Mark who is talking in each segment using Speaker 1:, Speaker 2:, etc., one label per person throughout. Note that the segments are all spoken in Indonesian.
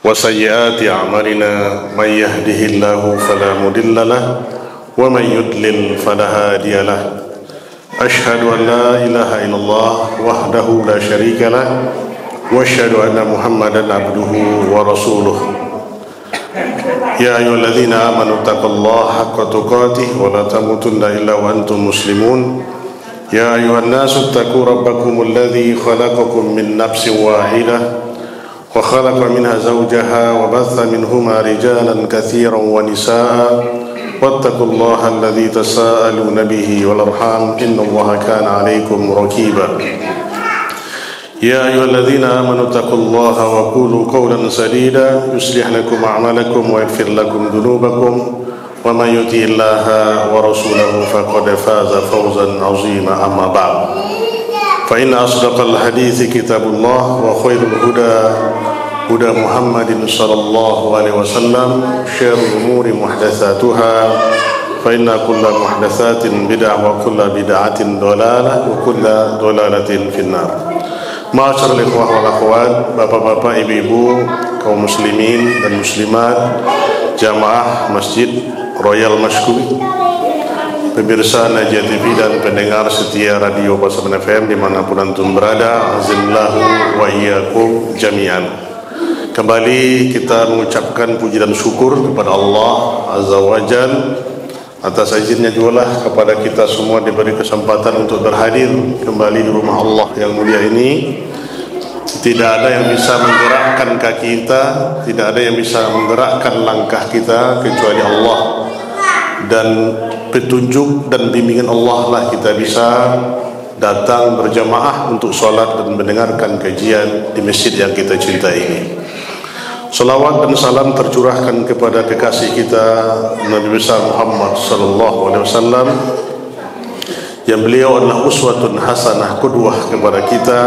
Speaker 1: وسيئات أعمالنا من يهده الله فلا مضل له ومن يضلل فلا هادي له أشهد أن لا إله إلا الله وحده لا شريك له وأشهد أن محمدا عبده ورسوله يا أيها الذين آمنوا اتقوا الله حق تقاته ولا تموتن إلا وأنتم مسلمون يا أيها الناس اتقوا ربكم الذي خلقكم من نفس واحدة وخلق منها زوجها وبث منهما رجالا كثيرا ونساء واتقوا الله الذي تساءلون به والأرحام إن الله كان عليكم رقيبا يا أيها الذين آمنوا اتقوا الله وقولوا قولا سديدا يصلح لكم أعمالكم ويغفر لكم ذنوبكم ومن يطع الله ورسوله فقد فاز فوزا عظيما أما بعد فإن أصدق الحديث كتاب الله وخير الهدى هدى محمد صلى الله عليه وسلم شر الأمور محدثاتها فإن كل محدثات بدعة وكل بدعة ضلالة وكل ضلالة في النار. Ma'asyiral ikhwah wal akhwat, bapak-bapak, ibu-ibu, kaum muslimin dan muslimat, jamaah Masjid Royal Mashkuwi, pemirsa Najah TV dan pendengar setia Radio Pasaman FM dimanapun antum berada, azimillahu wa iyyakum jami'an. Kembali kita mengucapkan puji dan syukur kepada Allah Azza wa Jal atas izinnya jualah kepada kita semua diberi kesempatan untuk berhadir kembali di rumah Allah yang mulia ini. Tidak ada yang bisa menggerakkan kaki kita, tidak ada yang bisa menggerakkan langkah kita kecuali Allah, dan petunjuk dan bimbingan Allah lah kita bisa datang berjamaah untuk sholat dan mendengarkan kajian di masjid yang kita cintai ini. Salawat dan salam tercurahkan kepada kekasih kita Nabi besar Muhammad sallallahu alaihi wasallam yang beliau adalah uswatun hasanah, qudwah kepada kita,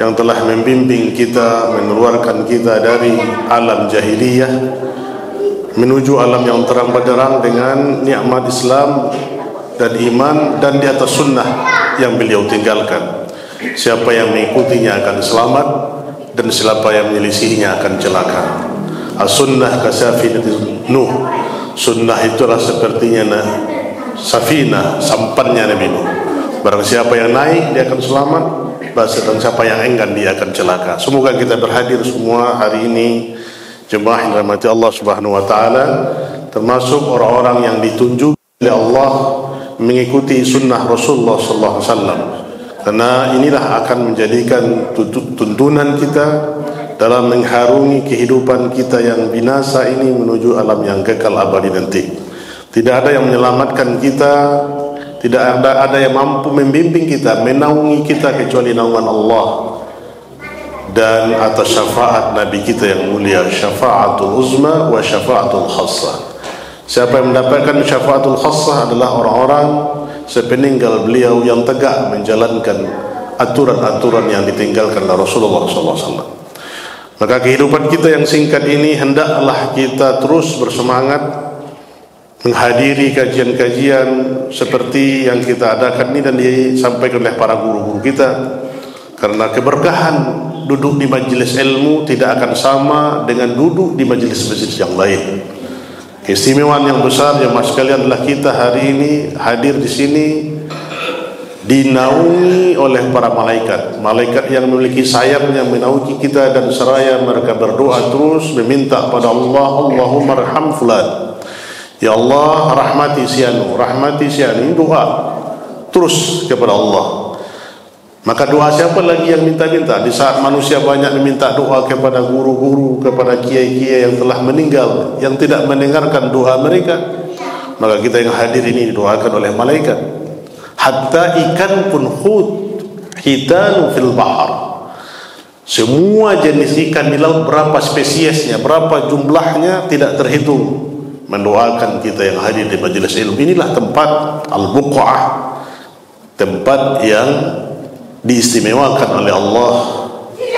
Speaker 1: yang telah membimbing kita, mengeluarkan kita dari alam jahiliyah menuju alam yang terang benderang dengan nikmat Islam dan iman dan di atas sunnah yang beliau tinggalkan. Siapa yang mengikutinya akan selamat dan siapa yang menyelisihinya akan celaka. As-sunnah kasafinatin Nuh. Sunnah itulah sepertinya safinah, sampannya Nabi Nuh. Barang siapa yang naik dia akan selamat, dan siapa yang enggan dia akan celaka. Semoga kita berhadir semua hari ini jemaah yang dirahmati Allah Subhanahu wa taala, termasuk orang-orang yang ditunjuk oleh Allah mengikuti sunnah Rasulullah sallallahu alaihi wasallam. Karena inilah akan menjadikan tuntunan kita dalam mengharungi kehidupan kita yang binasa ini menuju alam yang kekal abadi nanti. Tidak ada yang menyelamatkan kita, tidak ada yang mampu membimbing kita, menaungi kita kecuali naungan Allah dan atas syafaat Nabi kita yang mulia, syafaatul uzma wa syafaatul khassah. Siapa yang mendapatkan syafaatul khassah adalah orang-orang sepeninggal beliau yang tegak menjalankan aturan-aturan yang ditinggalkan oleh Rasulullah SAW. Maka kehidupan kita yang singkat ini hendaklah kita terus bersemangat menghadiri kajian-kajian seperti yang kita adakan ini dan disampaikan oleh para guru-guru kita, karena keberkahan duduk di majelis ilmu tidak akan sama dengan duduk di majelis-majelis yang lain. Keistimewaan yang besar jemaah sekalian adalah kita hari ini hadir di sini dinaungi oleh para malaikat. Malaikat yang memiliki sayap yang menaungi kita, dan seraya mereka berdoa terus meminta pada Allah, Allahumma arham fulan. Ya Allah, rahmati si anu, rahmati si anu. Doa terus kepada Allah. Maka doa siapa lagi yang minta-minta? Di saat manusia banyak meminta doa kepada guru-guru, kepada kiai-kiai yang telah meninggal, yang tidak mendengarkan doa mereka, maka kita yang hadir ini didoakan oleh malaikat. Hatta ikan pun khut hitanu fil bahar. Semua jenis ikan di laut, berapa spesiesnya, berapa jumlahnya tidak terhitung, mendoakan kita yang hadir di majelis ilmu. Inilah tempat al-buqa'ah, tempat yang diistimewakan oleh Allah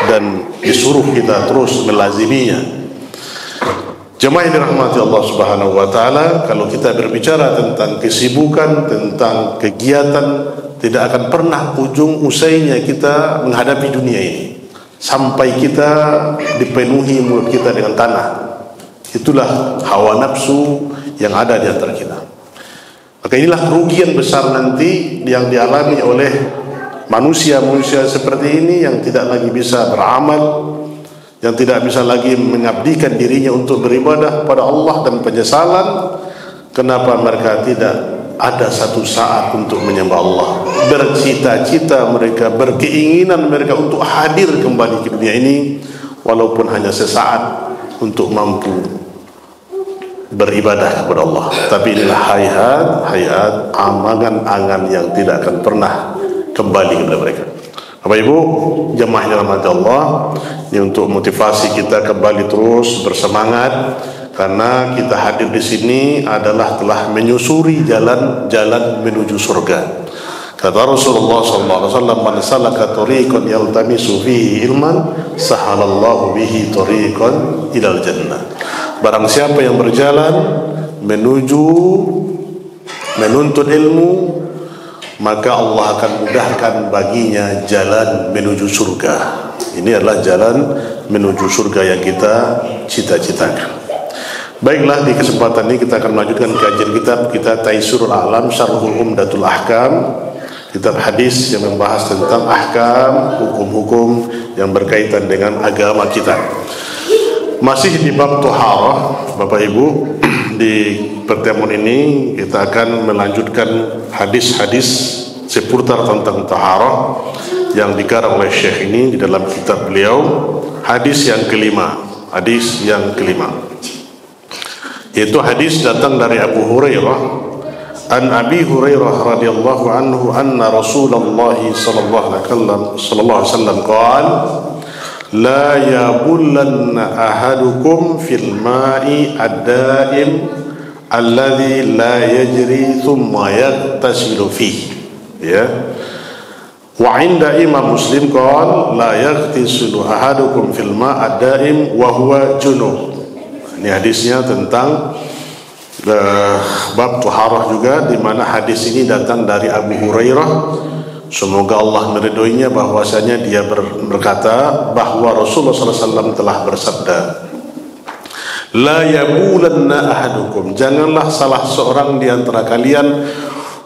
Speaker 1: dan disuruh kita terus melaziminya. Jemaah yang dirahmati Allah Subhanahu wa taala, kalau kita berbicara tentang kesibukan, tentang kegiatan, tidak akan pernah ujung usainya kita menghadapi dunia ini. sampai kita dipenuhi mulut kita dengan tanah. Itulah hawa nafsu yang ada di antara kita. Maka inilah kerugian besar nanti yang dialami oleh manusia-manusia seperti ini yang tidak lagi bisa beramal, yang tidak bisa lagi mengabdikan dirinya untuk beribadah pada Allah, dan penyesalan kenapa mereka tidak ada satu saat untuk menyembah Allah. Bercita-cita mereka, berkeinginan mereka untuk hadir kembali ke dunia ini, walaupun hanya sesaat, untuk mampu beribadah kepada Allah. Tapi inilah hayat angan-angan yang tidak akan pernah kembali kepada mereka. Bapak Ibu jemaah yang dirahmati Allah, ini untuk motivasi kita kembali terus bersemangat, karena kita hadir di sini adalah telah menyusuri jalan-jalan menuju surga. Kata Rasulullah SAW, "Man salaka tariqan yaltamisu fihi ilman, sahalallahu bihi tariqan ilal jannah." Barang siapa yang berjalan menuntut ilmu, maka Allah akan mudahkan baginya jalan menuju surga. Ini adalah jalan menuju surga yang kita cita-citakan. Baiklah, di kesempatan ini kita akan melanjutkan kajian kita Taisirul A'lam Syarhul Umdatul Ahkam, kitab hadis yang membahas tentang ahkam, hukum-hukum yang berkaitan dengan agama kita. Masih di bab Thaharah, Bapak Ibu. Di pertemuan ini kita akan melanjutkan hadis-hadis seputar tentang Thaharah yang dikarang oleh Syekh ini di dalam kitab beliau. Hadis yang kelima, yaitu hadis datang dari Abu Hurairah. An Abi Hurairah radhiyallahu anhu anna Rasulullah sallallahu alaihi wasallam qala la yabullanna ahadukum fil ma'i ad-da'im alladhi la yajri thumma yaghtasilu fihi. Ya. Wa 'inda Imam Muslim qala la yaghtasilu ahadukum fil ma'i ad-da'im wa huwa junub. Ini hadisnya tentang bab Thaharah juga, di mana hadis ini datang dari Abu Hurairah. Semoga Allah meridhoinya, bahwasanya dia berkata bahwa Rasulullah SAW telah bersabda, la yabulanna ahadukum, janganlah salah seorang di antara kalian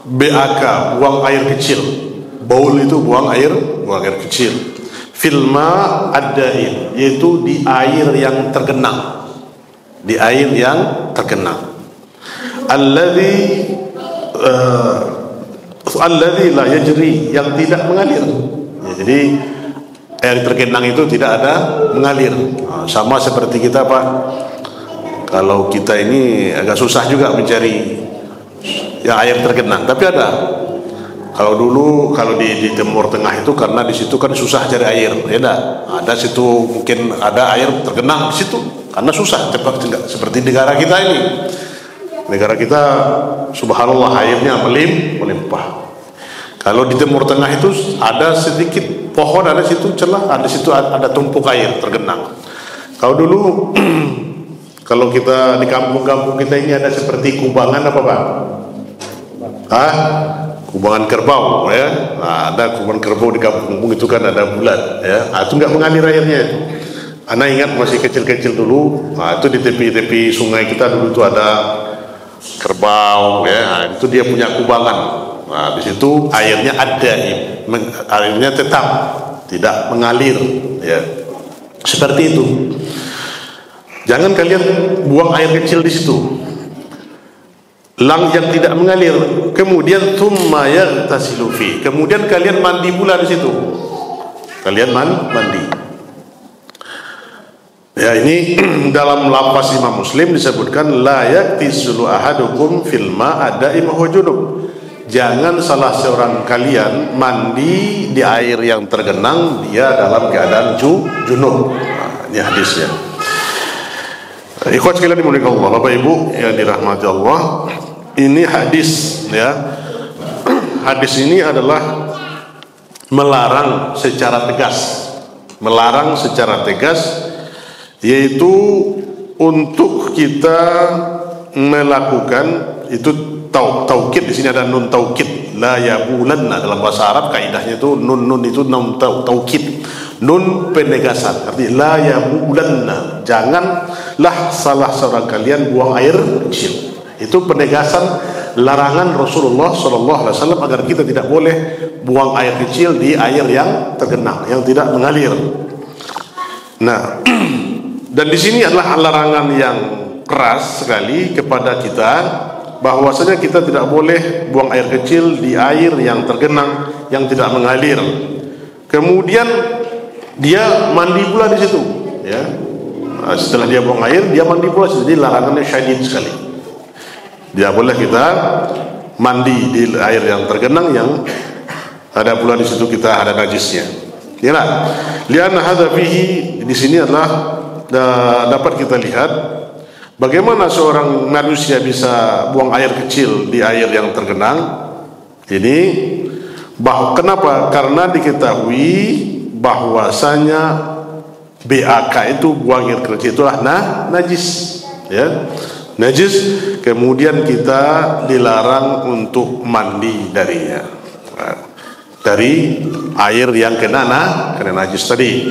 Speaker 1: BAK, buang air kecil. Baul itu buang air kecil. Filma ad-da'im, yaitu di air yang tergenang. Alladzi la yajri, yang tidak mengalir. Ya, jadi air tergenang itu tidak ada mengalir. Sama seperti kita, Pak. Kalau kita ini agak susah juga mencari yang air tergenang, tapi ada. Kalau dulu di Timur Tengah itu, karena di situ kan susah cari air, ya ada situ mungkin ada air tergenang di situ, karena susah seperti negara kita ini. Negara kita subhanallah airnya melimpah. Kalau di Timur Tengah itu ada sedikit pohon, ada situ celah, ada situ ada tumpuk air tergenang. Kalau dulu kalau kita di kampung-kampung kita ini ada seperti kubangan apa, Pak? Kubangan kerbau, ya. Nah, ada kubangan kerbau di kampung itu kan ada bulat, ya. Itu nggak mengalir airnya itu. Ana ingat masih kecil-kecil dulu. Nah, itu di tepi-tepi sungai kita dulu itu ada kerbau, ya. Nah, itu dia punya kubangan. Nah, di situ airnya ada, airnya tetap tidak mengalir, ya. Seperti itu. Jangan kalian buang air kecil di situ. Yang tidak mengalir. Kemudian tsumma yaghtasilu fi. Kemudian kalian mandi pula di situ. Kalian mandi. Ya, ini dalam lafaz Imam Muslim disebutkan la yaktisulu ahadukum fil ma'a da'im huwa junub. Jangan salah seorang kalian mandi di air yang tergenang dia dalam keadaan junub. Nah, ini hadisnya. Ikhwat sekalian dimuliakan Allah, Bapak Ibu yang dirahmati Allah. Ini hadis, ya. Hadis ini adalah melarang secara tegas, yaitu untuk kita melakukan itu taukid. Di sini ada nun taukid, la yabulanna. Dalam bahasa Arab kaidahnya itu nun itu nun taukid, nun penegasan. Artinya la yabulanna, janganlah salah seorang kalian buang air kecil. Itu penegasan larangan Rasulullah SAW agar kita tidak boleh buang air kecil di air yang tergenang, yang tidak mengalir. Nah, dan di sini adalah larangan yang keras sekali kepada kita, bahwasanya kita tidak boleh buang air kecil di air yang tergenang, yang tidak mengalir. Kemudian dia mandi pula di situ, ya. Setelah dia buang air, dia mandi pula. Jadi larangannya syadid sekali. Tidak boleh kita mandi di air yang tergenang yang ada pula di situ kita ada najisnya. Ya, lianna hadza fihi, di sini adalah dapat kita lihat bagaimana seorang manusia bisa buang air kecil di air yang tergenang. Ini kenapa? Karena diketahui bahwasanya BAK itu buang air kecil itulah najis, ya. Najis, kemudian kita dilarang untuk mandi darinya, dari air yang kena najis tadi.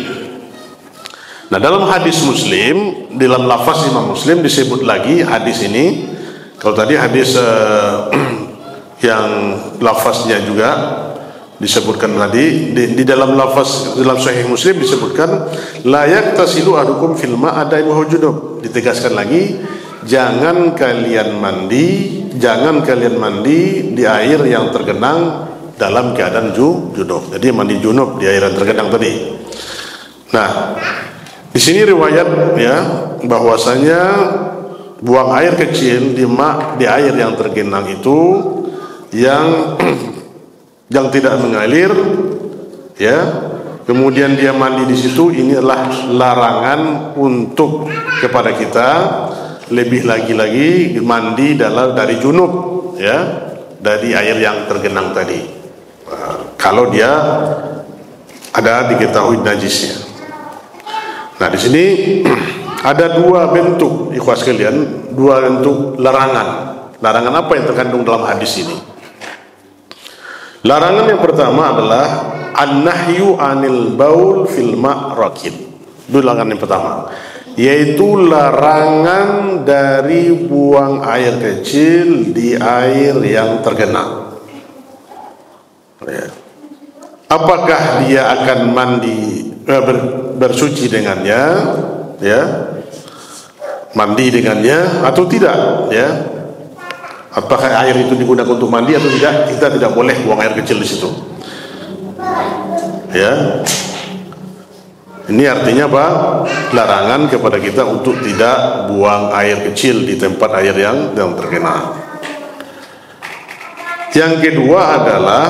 Speaker 1: Nah, dalam hadis Muslim, dalam lafaz Imam Muslim disebut lagi hadis ini. Kalau tadi hadis yang lafaznya juga disebutkan tadi, di dalam lafaz dalam Sahih Muslim disebutkan la yaktasilu ahadukum fil ma'a wa junub. Ditegaskan lagi, jangan kalian mandi di air yang tergenang dalam keadaan junub. Jadi mandi junub di air yang tergenang tadi. Nah, di sini riwayat, ya, bahwasanya buang air kecil di air yang tergenang itu yang tidak mengalir, ya. Kemudian dia mandi di situ, ini adalah larangan untuk kepada kita. Lebih lagi mandi dari junub, ya, dari air yang tergenang tadi. Kalau dia ada diketahui najisnya. Nah, di sini ada dua bentuk, ikhwas sekalian, dua bentuk larangan. Larangan apa yang terkandung dalam hadis ini? Larangan yang pertama adalah an-nahyu anil baul fil ma'rakid. Itu larangan yang pertama, yaitu larangan dari buang air kecil di air yang tergenang. Apakah dia akan mandi bersuci dengannya, ya, mandi dengannya atau tidak, ya? Apakah air itu digunakan untuk mandi atau tidak? Kita tidak boleh buang air kecil di situ, ya. Ini artinya apa? Larangan kepada kita untuk tidak buang air kecil di tempat air yang tergenang. Yang kedua adalah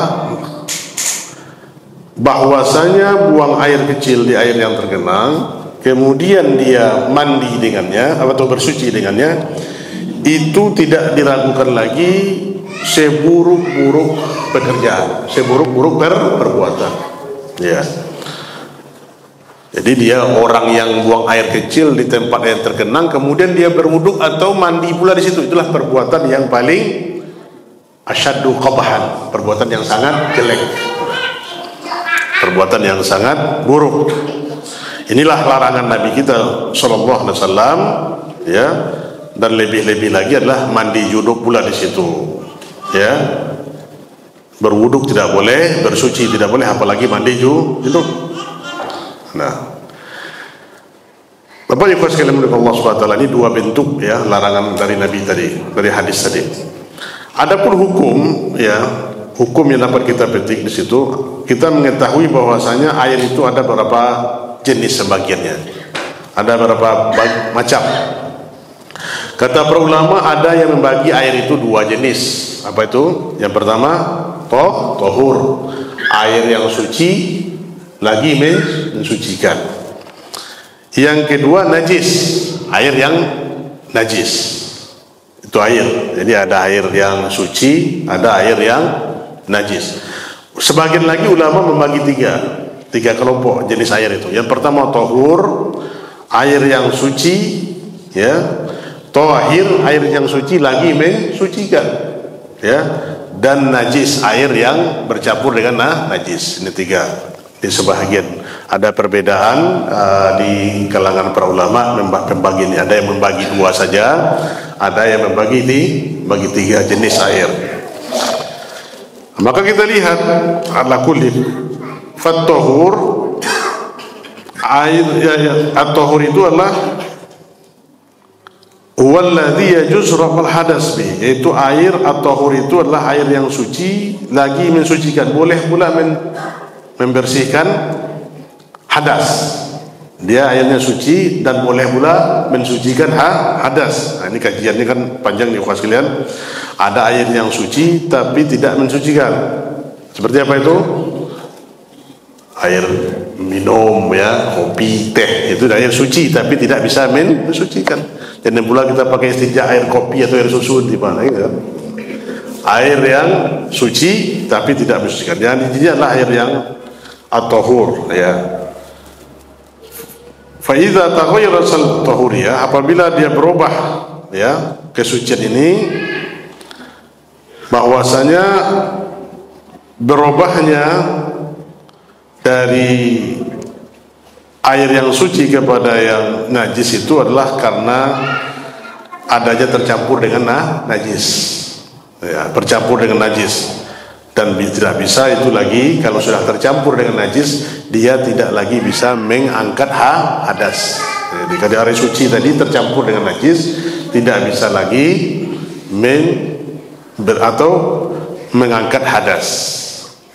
Speaker 1: bahwasanya buang air kecil di air yang tergenang, kemudian dia mandi dengannya atau bersuci dengannya, itu tidak diragukan lagi seburuk-buruk pekerjaan, seburuk-buruk perbuatan, ya. Jadi dia orang yang buang air kecil di tempat yang tergenang, kemudian dia berwuduk atau mandi pula di situ, itulah perbuatan yang paling asyaddu qabahan, perbuatan yang sangat jelek, perbuatan yang sangat buruk. Inilah larangan Nabi kita sallallahu alaihi wasallam, ya. Dan lebih-lebih lagi adalah mandi junub pula di situ, ya. Berwuduk tidak boleh, bersuci tidak boleh, apalagi mandi junub. Nah, Bapak Ibu sekalian dari Allah SWT, ini dua bentuk, ya, larangan dari Nabi tadi, dari hadis tadi. Adapun hukum, ya, hukum yang dapat kita petik di situ, kita mengetahui bahwasanya air itu ada beberapa jenis sebagiannya, ada beberapa macam. Kata para ulama, ada yang membagi air itu dua jenis. Apa itu? Yang pertama, tohur, air yang suci lagi mensucikan. Yang kedua najis, air yang najis. Itu air. Jadi ada air yang suci, ada air yang najis. Sebagian lagi ulama membagi tiga kelompok jenis air itu. Yang pertama tohur, air yang suci, ya. Tohir, air yang suci lagi mensucikan, ya. dan najis, air yang bercampur dengan najis. Ini 3. Di sebahagian ada perbedaan di kalangan para ulama membagi ini. Ada yang membagi 2 saja, ada yang membagi 3 jenis air. Maka kita lihat ala kulli at-tahur, air at-tahur itu adalah huwallazi yajuz raf'ul hadas bi, yaitu air at-tahur itu adalah air yang suci lagi mensucikan, boleh pula membersihkan hadas. Dia airnya suci dan boleh pula mensucikan hadas. Nah, ini kajiannya kan panjang nih ikhwan sekalian. Ada air yang suci tapi tidak mensucikan. Seperti apa itu? Air minum ya, kopi, teh, itu air suci tapi tidak bisa mensucikan. Jangan pula kita pakai istinja air kopi atau air susu di mana gitu. Air yang suci tapi tidak mensucikan. Yang ini adalah air yang at-tahur ya. Fa idza taghayyara at-tahuriyah, apabila dia berubah ya kesucian ini, bahwasanya berubahnya dari air yang suci kepada yang najis itu adalah karena adanya tercampur dengan najis ya, bercampur dengan najis. Dan tidak bisa itu lagi, kalau sudah tercampur dengan najis, dia tidak lagi bisa mengangkat hadas. Jadi kalau air suci tadi tercampur dengan najis, tidak bisa lagi atau mengangkat hadas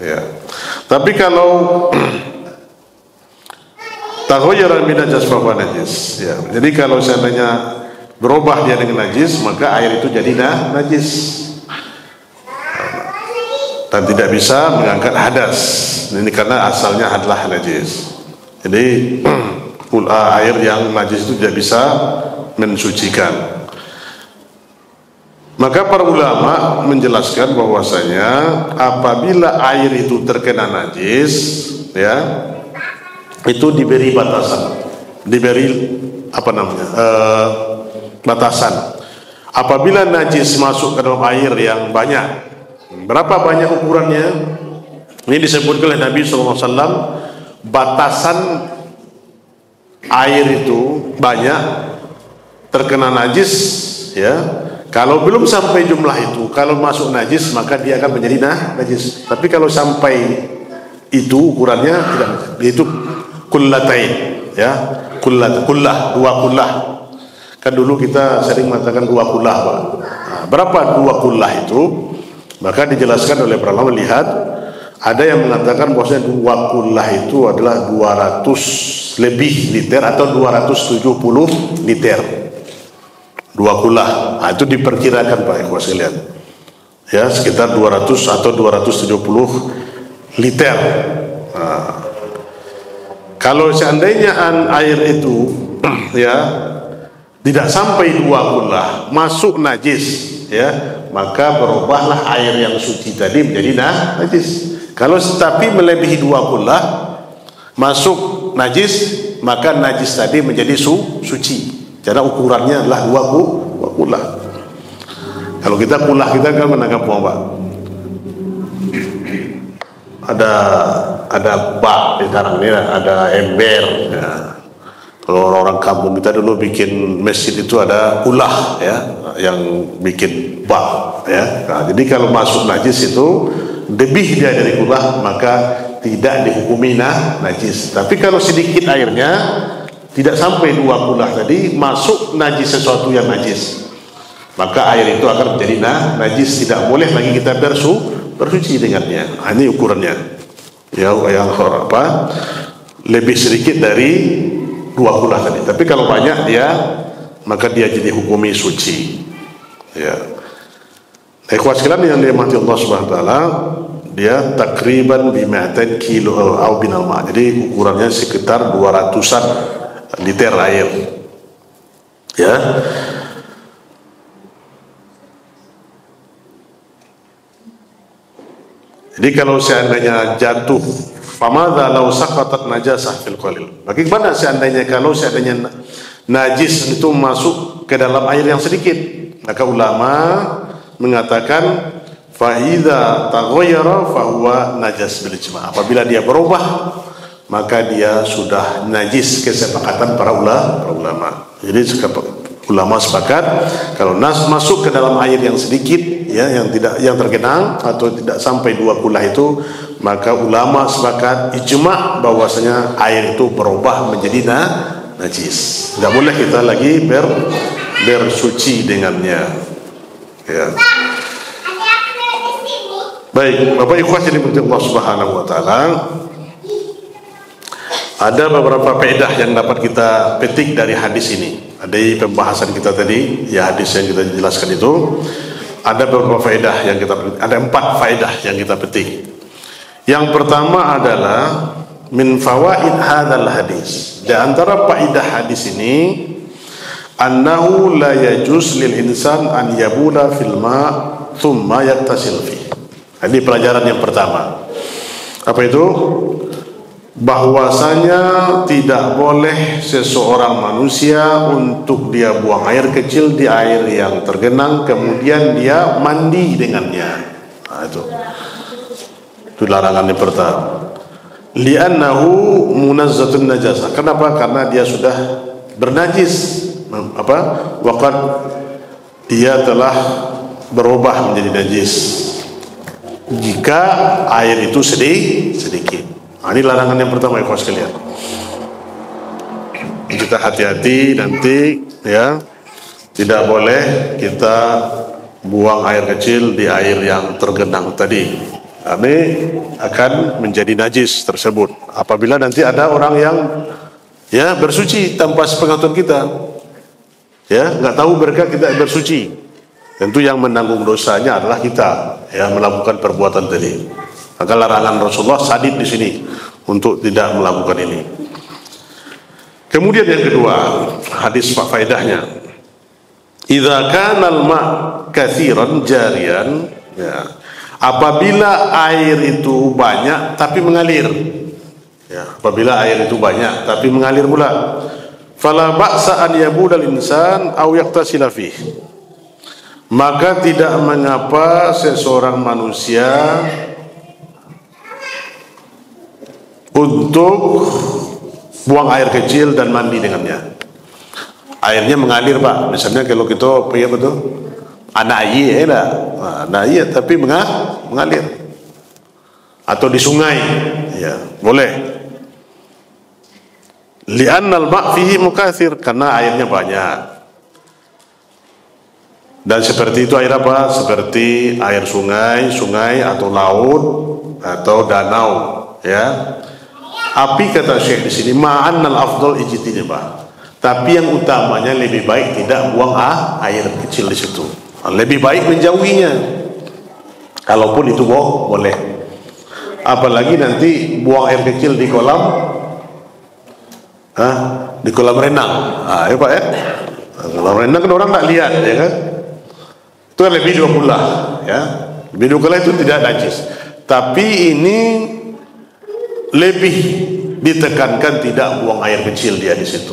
Speaker 1: ya. Tapi kalau taghayyara min najas fa huwa najis ya. Jadi kalau seandainya berubah dia dengan najis, maka air itu jadi najis dan tidak bisa mengangkat hadas. Ini karena asalnya adalah najis. Jadi air yang najis itu tidak bisa mensucikan. Maka para ulama menjelaskan bahwasanya apabila air itu terkena najis ya, itu diberi batasan, diberi batasan. Apabila najis masuk ke dalam air yang banyak, berapa banyak ukurannya? Ini disebutkan oleh Nabi SAW, batasan air itu banyak terkena najis ya. Kalau belum sampai jumlah itu, kalau masuk najis maka dia akan menjadi najis. Tapi kalau sampai itu ukurannya tidak, yaitu kullatain ya, kullah 2 kullah. Kan dulu kita sering mengatakan 2 kullah, Pak. Nah, berapa 2 kullah itu? Maka dijelaskan oleh para ulama, lihat, ada yang mengatakan bahwasanya 2 kullah itu adalah 200 lebih liter atau 270 liter. 2 kullah, nah, itu diperkirakan Pak ikhwan sekalian ya, sekitar 200 atau 270 liter. Nah, kalau seandainya air itu ya tidak sampai 2 kullah masuk najis ya, maka berubahlah air yang suci tadi menjadi najis. Kalau tapi melebihi 2 kullah masuk najis, maka najis tadi menjadi suci. Karena ukurannya adalah 2 kullah. Kalau kita kullah, kita kan menangkap uang, Pak. Ada bak sekarang ini, ada ember ya. Kalau orang kampung kita dulu bikin masjid itu ada ulah ya, yang bikin bak ya. Nah, jadi kalau masuk najis itu lebih dia dari ulah, maka tidak dihukumi najis. Tapi kalau sedikit airnya, tidak sampai 2 kullah tadi, masuk najis sesuatu yang najis, maka air itu akan menjadi najis, tidak boleh lagi kita bersuci dengannya. Ini ukurannya ya, yang lebih sedikit dari 2 kullah tadi. Tapi kalau banyak dia, maka dia jadi hukumi suci ya. Ikhwan sekalian yang dirahmati Allah Subhanahu wa taala, dia takriban 500 kilo atau binal ma. Jadi ukurannya sekitar 200-an liter air ya. Jadi kalau seandainya jatuh, famadza law saqatat najasah fil qalil, bagaimana seandainya kalau seandainya najis itu masuk ke dalam air yang sedikit? Maka ulama mengatakan Fa idza taghayyara fa huwa najas bil ijma'. Apabila dia berubah, maka dia sudah najis, kesepakatan para ulama. Jadi ulama sepakat kalau masuk ke dalam air yang sedikit, ya, yang tergenang atau tidak sampai 2 kulah itu, maka ulama sepakat ijma' bahwasanya air itu berubah menjadi najis. Tidak boleh kita lagi bersuci dengannya. Ya. Baik, Bapak Ikhwan yang dimuliakan Allah Subhanahu wa taala, ada beberapa faedah yang dapat kita petik dari hadis ini. Ada pembahasan kita tadi, ya, hadis yang kita jelaskan itu ada beberapa faedah yang kita petik. Ada 4 faedah yang kita petik. Yang pertama adalah min fawaid hadzal hadis. Di antara faedah hadis ini, annahu la yajuz lil insan an yabula fil ma' thumma yaktasil fi. Ini pelajaran yang pertama. Apa itu? Bahwasanya tidak boleh seseorang manusia untuk dia buang air kecil di air yang tergenang kemudian dia mandi dengannya. Nah, itu larangan yang pertama. Li'annahu munazzatun najasah. Kenapa? Karena dia sudah bernajis. Waqad dia telah berubah menjadi najis jika air itu sedikit. Nah, ini larangan yang pertama, ya sekalian. Kita hati-hati nanti, ya, tidak boleh kita buang air kecil di air yang tergenang tadi. Ini akan menjadi najis tersebut. Apabila nanti ada orang yang, ya, bersuci tanpa sepengetahuan kita, ya, nggak tahu mereka kita bersuci, tentu yang menanggung dosanya adalah kita yang melakukan perbuatan tadi. Maka larangan Rasulullah sadid di sini untuk tidak melakukan ini. Kemudian yang kedua, hadis faedahnya, idza kana al-ma' katsiran jariyan, ya, apabila air itu banyak tapi mengalir, ya, apabila air itu banyak tapi mengalir pula, fala ba'sa an yabudal insan aw yaktasila fih, maka tidak mengapa seseorang manusia untuk buang air kecil dan mandi dengannya. Airnya mengalir, Pak. Misalnya kalau kita apa tuh? Anak air lah. Anak air tapi mengalir. Atau di sungai, ya, boleh. Li'annal ma' fihi mukatsir, karena airnya banyak. Dan seperti itu air apa? Seperti air sungai atau laut atau danau, ya. Api kata Syekh di sini, ma'annal afdal ijtinibah. Tapi yang utamanya lebih baik tidak buang air kecil di situ. Lebih baik menjauhinya. Kalaupun itu boleh. Apalagi nanti buang air kecil di kolam, di kolam renang. Ya Pak, ya. Kolam renang kan orang tak lihat, ya kan? Itu kan lebih 2 kulah, ya. Lebih 2 kulah itu tidak najis. Tapi ini lebih ditekankan tidak buang air kecil dia di situ.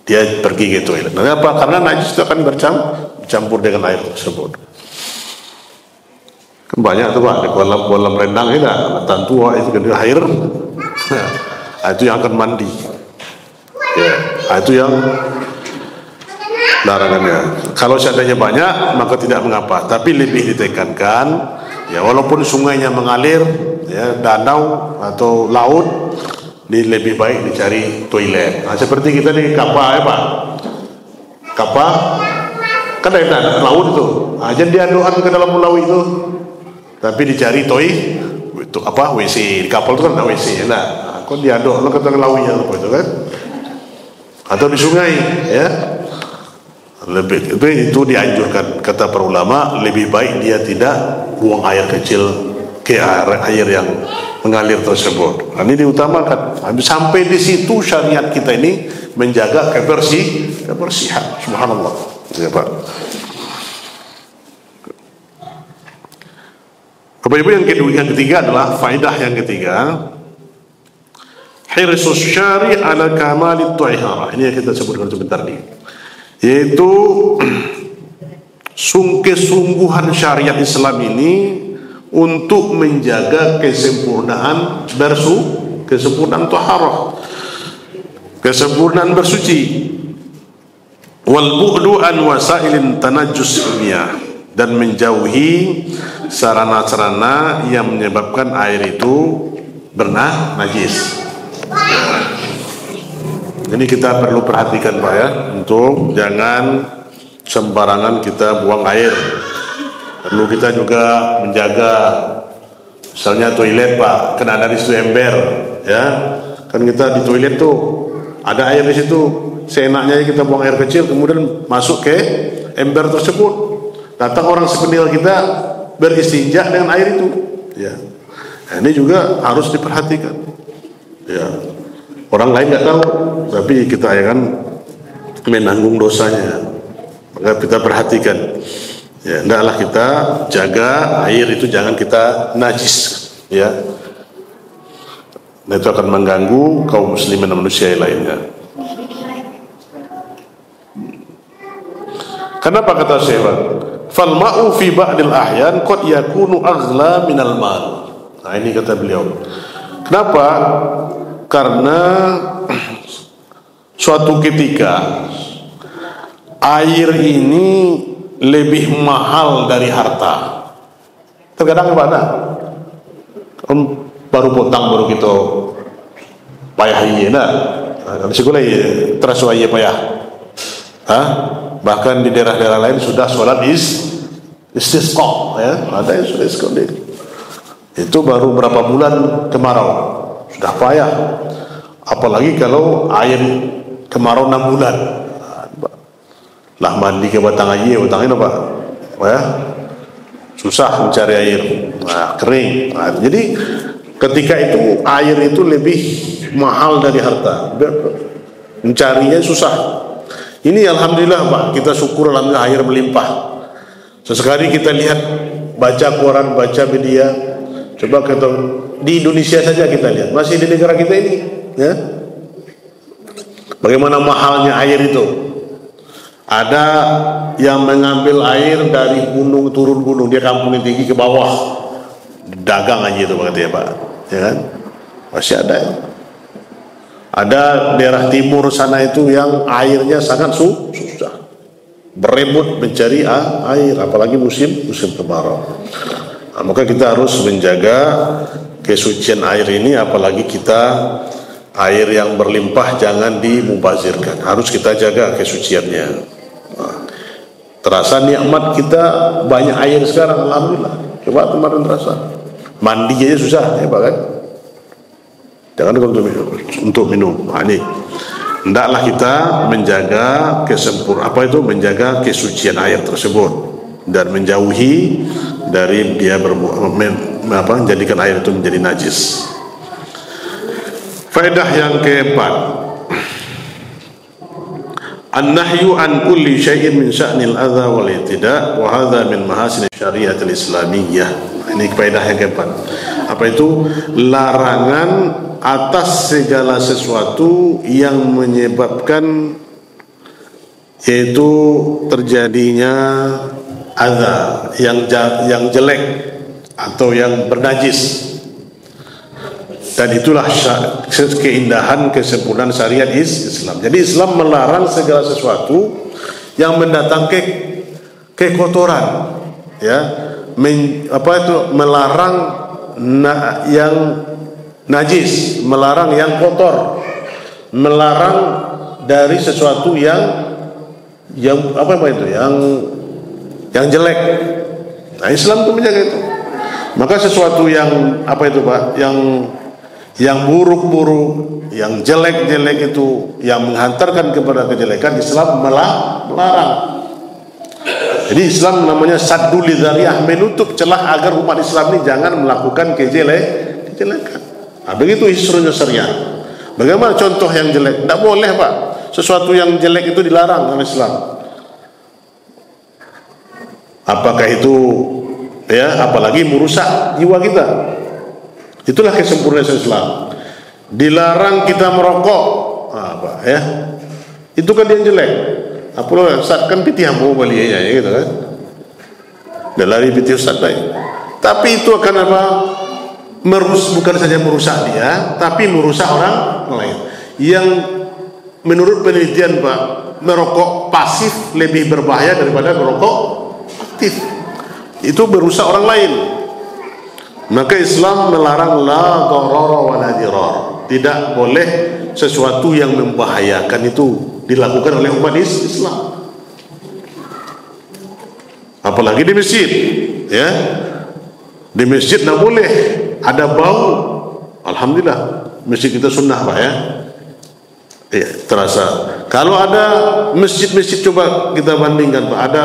Speaker 1: Dia pergi ke toilet. Kenapa? Karena najis itu akan bercampur dengan air tersebut. Kan banyak tuh Pak di kolam renang itu, tan tua itu kan air. Itu yang akan mandi. Ya, itu yang larangannya. Kalau seandainya banyak maka tidak mengapa, tapi lebih ditekankan, ya, walaupun sungainya mengalir, ya, danau atau laut, lebih baik dicari toilet. Nah, seperti kita di kapal, ya Pak. Kapal kan ada laut itu. Aja diadukan ke dalam pulau itu. Tapi dicari itu apa? WC. Di kapal itu kan ada WC. Nah, kok diaduk ke tengah laut ya itu kan? Atau di sungai, ya. Lebih itu dianjurkan, kata para ulama, lebih baik dia tidak buang air kecil ke air yang mengalir tersebut. Ini diutamakan. Sampai di situ syariat kita ini menjaga kebersihan. Subhanallah. Ya Pak. Bapak Ibu, yang ketiga adalah faedah yang ketiga, hirsus syari' ala kamalit tu'ihara. Ini yang kita sebutkan sebentar nih. Yaitu kesungguhan syariat Islam ini untuk menjaga kesempurnaan kesempurnaan taharah, kesempurnaan bersuci, wal bu'du an wasailin tanajjus ilmiah, dan menjauhi sarana-sarana yang menyebabkan air itu najis. Ini kita perlu perhatikan Pak ya, untuk jangan sembarangan kita buang air. Perlu kita juga menjaga, misalnya toilet Pak, kan ada di situ ember, ya. Kan kita di toilet tuh ada air di situ, seenaknya kita buang air kecil, kemudian masuk ke ember tersebut. Datang orang sepeninggal kita beristinja dengan air itu, ya. Nah, ini juga harus diperhatikan, ya. Orang lain nggak tahu, tapi kita akan menanggung dosanya. Maka kita perhatikan. Ya, hendaklah kita jaga air itu jangan kita najis, ya. Nah, itu akan mengganggu kaum muslimin dan manusia yang lainnya. Kenapa kata Syekh? Fal ma'u fi ba'dil ahyan qad yakunu aghla minal mal. Nah, ini kata beliau. Kenapa? Karena suatu ketika air ini lebih mahal dari harta. Terkadang apa ada? Baru potang baru kita payah iya nah. Kalau sekolah terasa iya payah. Bahkan di daerah-daerah lain sudah sholat istisqa, ya. Ada yang sudah istisqa. Itu baru berapa bulan kemarau sudah payah. Apalagi kalau air kemarau 6 bulan. Lah mandi ke batang air, batang ini Pak, ya, susah mencari air, nah, kering. Nah, jadi ketika itu air itu lebih mahal dari harta, mencarinya susah. Ini alhamdulillah Pak, kita syukur alhamdulillah air melimpah. Sesekali kita lihat, baca koran, baca media, coba kita di Indonesia saja kita lihat, masih di negara kita ini, ya, bagaimana mahalnya air itu. Ada yang mengambil air dari gunung, turun gunung, dia kampung yang tinggi ke bawah, dagang aja itu katanya Pak, ya kan? Masih ada ya. Ada daerah timur sana itu yang airnya sangat susah, berebut mencari air, apalagi musim kemarau. Nah, maka kita harus menjaga kesucian air ini, apalagi kita air yang berlimpah jangan dimubazirkan, harus kita jaga kesuciannya. Terasa nikmat kita banyak air sekarang, alhamdulillah. Coba kemarin terasa mandi aja susah, ya Pak kan? Jangan untuk minum. Nah, ini hendaklah kita menjaga menjaga kesucian air tersebut dan menjauhi dari dia menjadikan air itu menjadi najis. Faedah yang keempat, an-nahyu an kulli syai'in min sya'nil adza wal i'tida' wa hadza min mahasin syariatil islamiyyah. Ini faedah yang keempat. Apa itu? Larangan atas segala sesuatu yang menyebabkan, yaitu terjadinya adza, yang jelek atau yang bernajis. Dan itulah keindahan kesempurnaan syariat Islam. Jadi Islam melarang segala sesuatu yang mendatangkan kekotoran, ya, melarang yang najis, melarang yang kotor, melarang dari sesuatu yang jelek. Nah, Islam itu menjaga itu. Maka sesuatu yang Pak, yang buruk-buruk, yang jelek-jelek itu, yang menghantarkan kepada kejelekan, Islam melarang. Jadi Islam namanya saddul lidzariyah, menutup celah agar umat Islam ini jangan melakukan kejelekan. Nah, begitu hisrunya syariat. Bagaimana contoh yang jelek? Tidak boleh Pak, sesuatu yang jelek itu dilarang oleh Islam. Apakah itu, ya, apalagi merusak jiwa kita. Itulah kesempurnaan Islam. Dilarang kita merokok, apa ya? Itu kan yang jelek. Apalagi saat kan pitihamu balinya, gitu kan? Dia lari piti ustaz lain. Tapi itu akan apa? Bukan saja merusak dia, tapi merusak orang lain. Yang menurut penelitian Pak, merokok pasif lebih berbahaya daripada merokok aktif. Itu merusak orang lain. Maka Islam melarang la darara wa la dirar. Tidak boleh sesuatu yang membahayakan itu dilakukan oleh umat Islam. Apalagi di masjid, ya. Di masjid tidak boleh ada bau. Alhamdulillah masjid kita sunnah Pak, ya. Terasa. Kalau ada masjid-masjid, coba kita bandingkan Pak, ada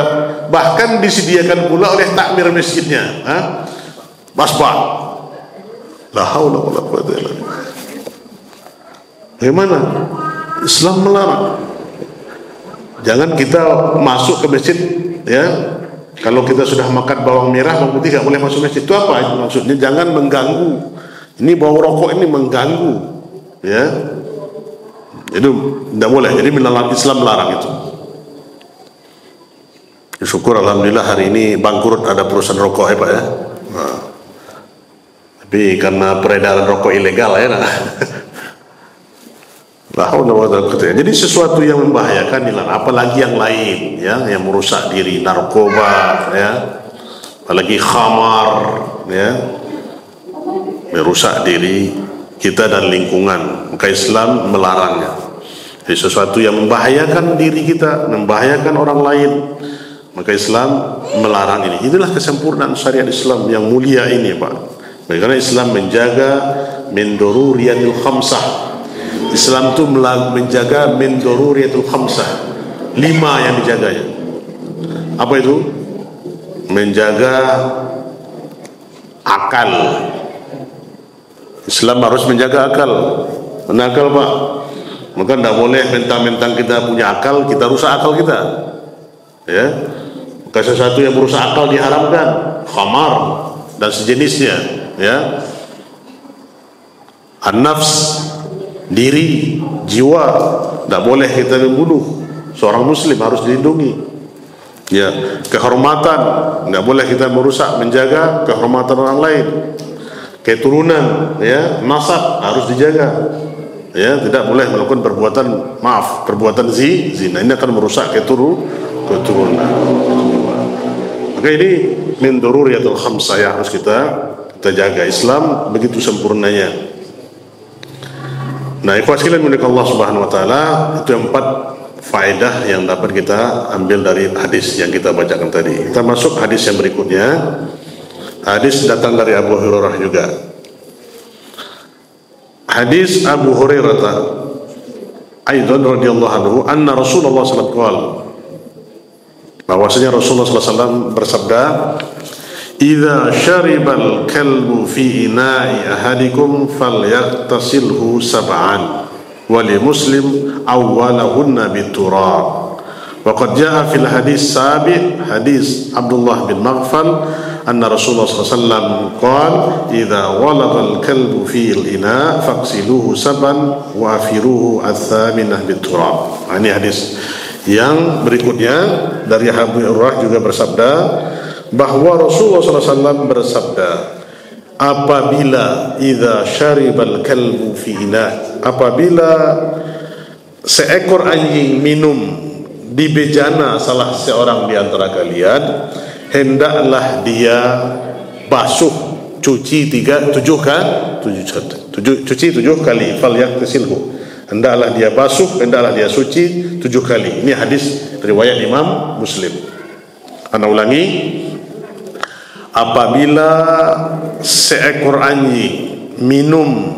Speaker 1: bahkan disediakan pula oleh takmir masjidnya, basbah. La haula wala quwwata illa billah. Bagaimana? Islam melarang. Jangan kita masuk ke masjid, ya. Kalau kita sudah makan bawang merah, bawang putih, tidak boleh masuk masjid. Itu apa maksudnya? Jangan mengganggu. Ini bau rokok ini mengganggu, ya. Itu tidak boleh. Jadi Islam melarang itu. Syukur alhamdulillah hari ini bangkrut ada perusahaan rokok, ya Pak, ya. Nah, tapi karena peredaran rokok ilegal, ya. Jadi sesuatu yang membahayakan dilarang, apalagi yang lain, ya, yang merusak diri, narkoba, ya, apalagi khamar, ya, merusak diri kita dan lingkungan. Maka Islam melarangnya. Jadi sesuatu yang membahayakan diri kita, membahayakan orang lain, maka Islam melarang ini. Inilah kesempurnaan syariat Islam yang mulia ini Pak. Karena Islam menjaga min daruriyatil khamsah. Islam itu menjaga min daruriyatul khamsah. 5 yang dijaganya. Apa itu? Menjaga akal. Islam harus menjaga akal. Mana akal Pak? Maka tidak boleh mentang-mentang kita punya akal, kita rusak akal kita, ya. Maka sesuatu yang merusak akal diharamkan, khamar dan sejenisnya, ya. An-nafs, diri, jiwa, tidak boleh kita membunuh. Seorang muslim harus dilindungi, ya. Kehormatan, tidak boleh kita merusak, menjaga kehormatan orang lain. Keturunan, ya, nasab harus dijaga, ya. Tidak boleh melakukan perbuatan zina. Ini akan merusak keturunan. Maka ini min daruriyatul khamsah yang harus kita jaga. Islam begitu sempurnanya. Nah, ikhwas sekalian milik Allah Subhanahu wa taala, itu 4 faedah yang dapat kita ambil dari hadis yang kita bacakan tadi. Kita masuk hadis yang berikutnya. Hadis datang dari Abu Hurairah juga. Hadis Abu Hurairah aidan radhiyallahu anhu anna Rasulullah sallallahu alaihi wasallam bahwasanya Rasulullah sallallahu alaihi wasallam bersabda, "Idza syaribal kalbu fi ina'i ahadikum falyaghtasilhu sab'an wa li Muslim awwalahunna biturab." Wa qad jaa fil hadis sabi' hadis Abdullah bin Maghfal anna Rasulullah sallallahu alaihi wasallam qala idza walagha al-kalbu fi al-ina' faghsiluhu sab'an wa afiruhu ats-thaminah biturab. Ini hadis yang berikutnya dari Abu Hurairah juga bersabda bahwa Rasulullah sallallahu alaihi wasallam bersabda, apabila idza syaribal kalbu fi ina', apabila seekor anjing minum di bejana salah seorang di antara kalian, hendaklah dia basuh, cuci 7 kali, falyaghtasilhu, hendaklah dia basuh, hendaklah dia suci 7 kali. Ini hadis riwayat Imam Muslim. Ana ulangi, apabila seekor anjing minum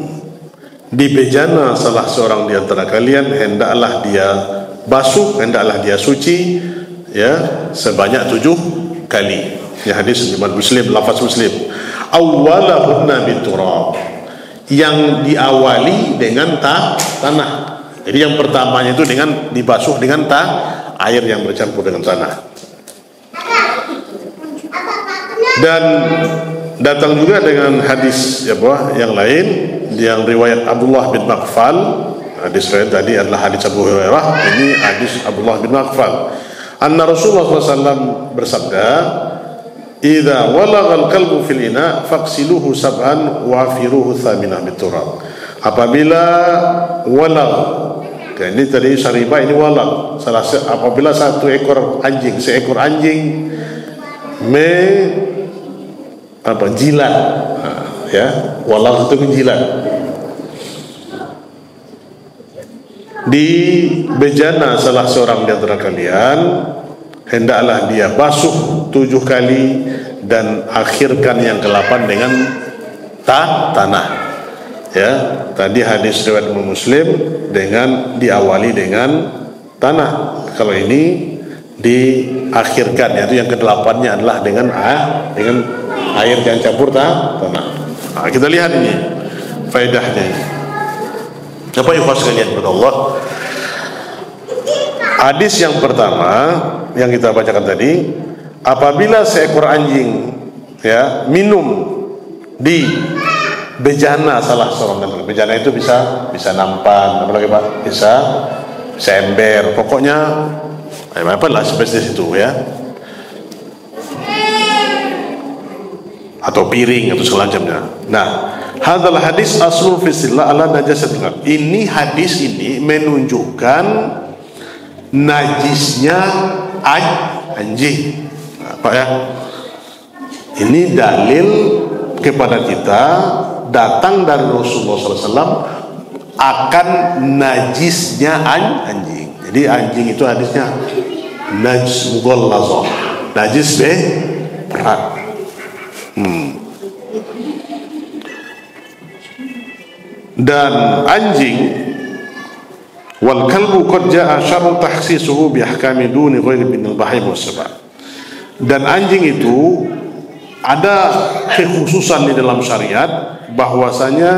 Speaker 1: di bejana salah seorang di antara kalian, hendaklah dia basuh, hendaklah dia suci, ya, sebanyak 7 kali. Ini hadis Imam Muslim, lafaz Muslim. Awwalahunna biturab, yang diawali dengan tanah. Jadi yang pertamanya itu dengan dibasuh dengan air yang bercampur dengan tanah. Dan datang juga dengan hadis yang lain yang riwayat Abdullah bin Maghfal. Hadis riwayat tadi adalah hadis Abu Hurairah, ini hadis Abdullah bin Maghfal. Anna Rasulullah SAW bersabda, idza walagha al-kalbu fil ina faghsiluhu sab'an wa afiruhu thaminah biturab. Apabila walag, ini tadi syaribah, ini walag. Apabila seekor anjing jilat, ya, walag itu menjilat. Di bejana salah seorang di antara kalian, hendaklah dia basuh 7 kali dan akhirkan yang ke-8 dengan tanah. Ya, tadi hadis riwayat Muslim dengan diawali dengan tanah. Kalau ini diakhirkan, yaitu yang ke-8-nya adalah dengan air yang campur tanah. Nah, kita lihat ini faedahnya. Apa ikhwas sekalian kepada Allah? Hadis yang pertama yang kita bacakan tadi, apabila seekor anjing ya minum di bejana salah seorang, bejana itu bisa nampan, apalagi Pak, bisa ember, pokoknya apalah spesies itu ya, atau piring atau semacamnya. Nah, hadzal hadis aslun fi istillah ala najasatil. Ini hadis ini menunjukkan najisnya anjing. Apa ya? Ini dalil kepada kita datang dari Rasulullah SAW akan najisnya anjing. Jadi anjing itu hadisnya najis mughallazah, najis berat. Dan anjing wal kalbu qad jaa syar'u takhsisuhu bi ahkami duni ghairi min al-bahim was-saba. Dan anjing itu ada kekhususan di dalam syariat bahwasanya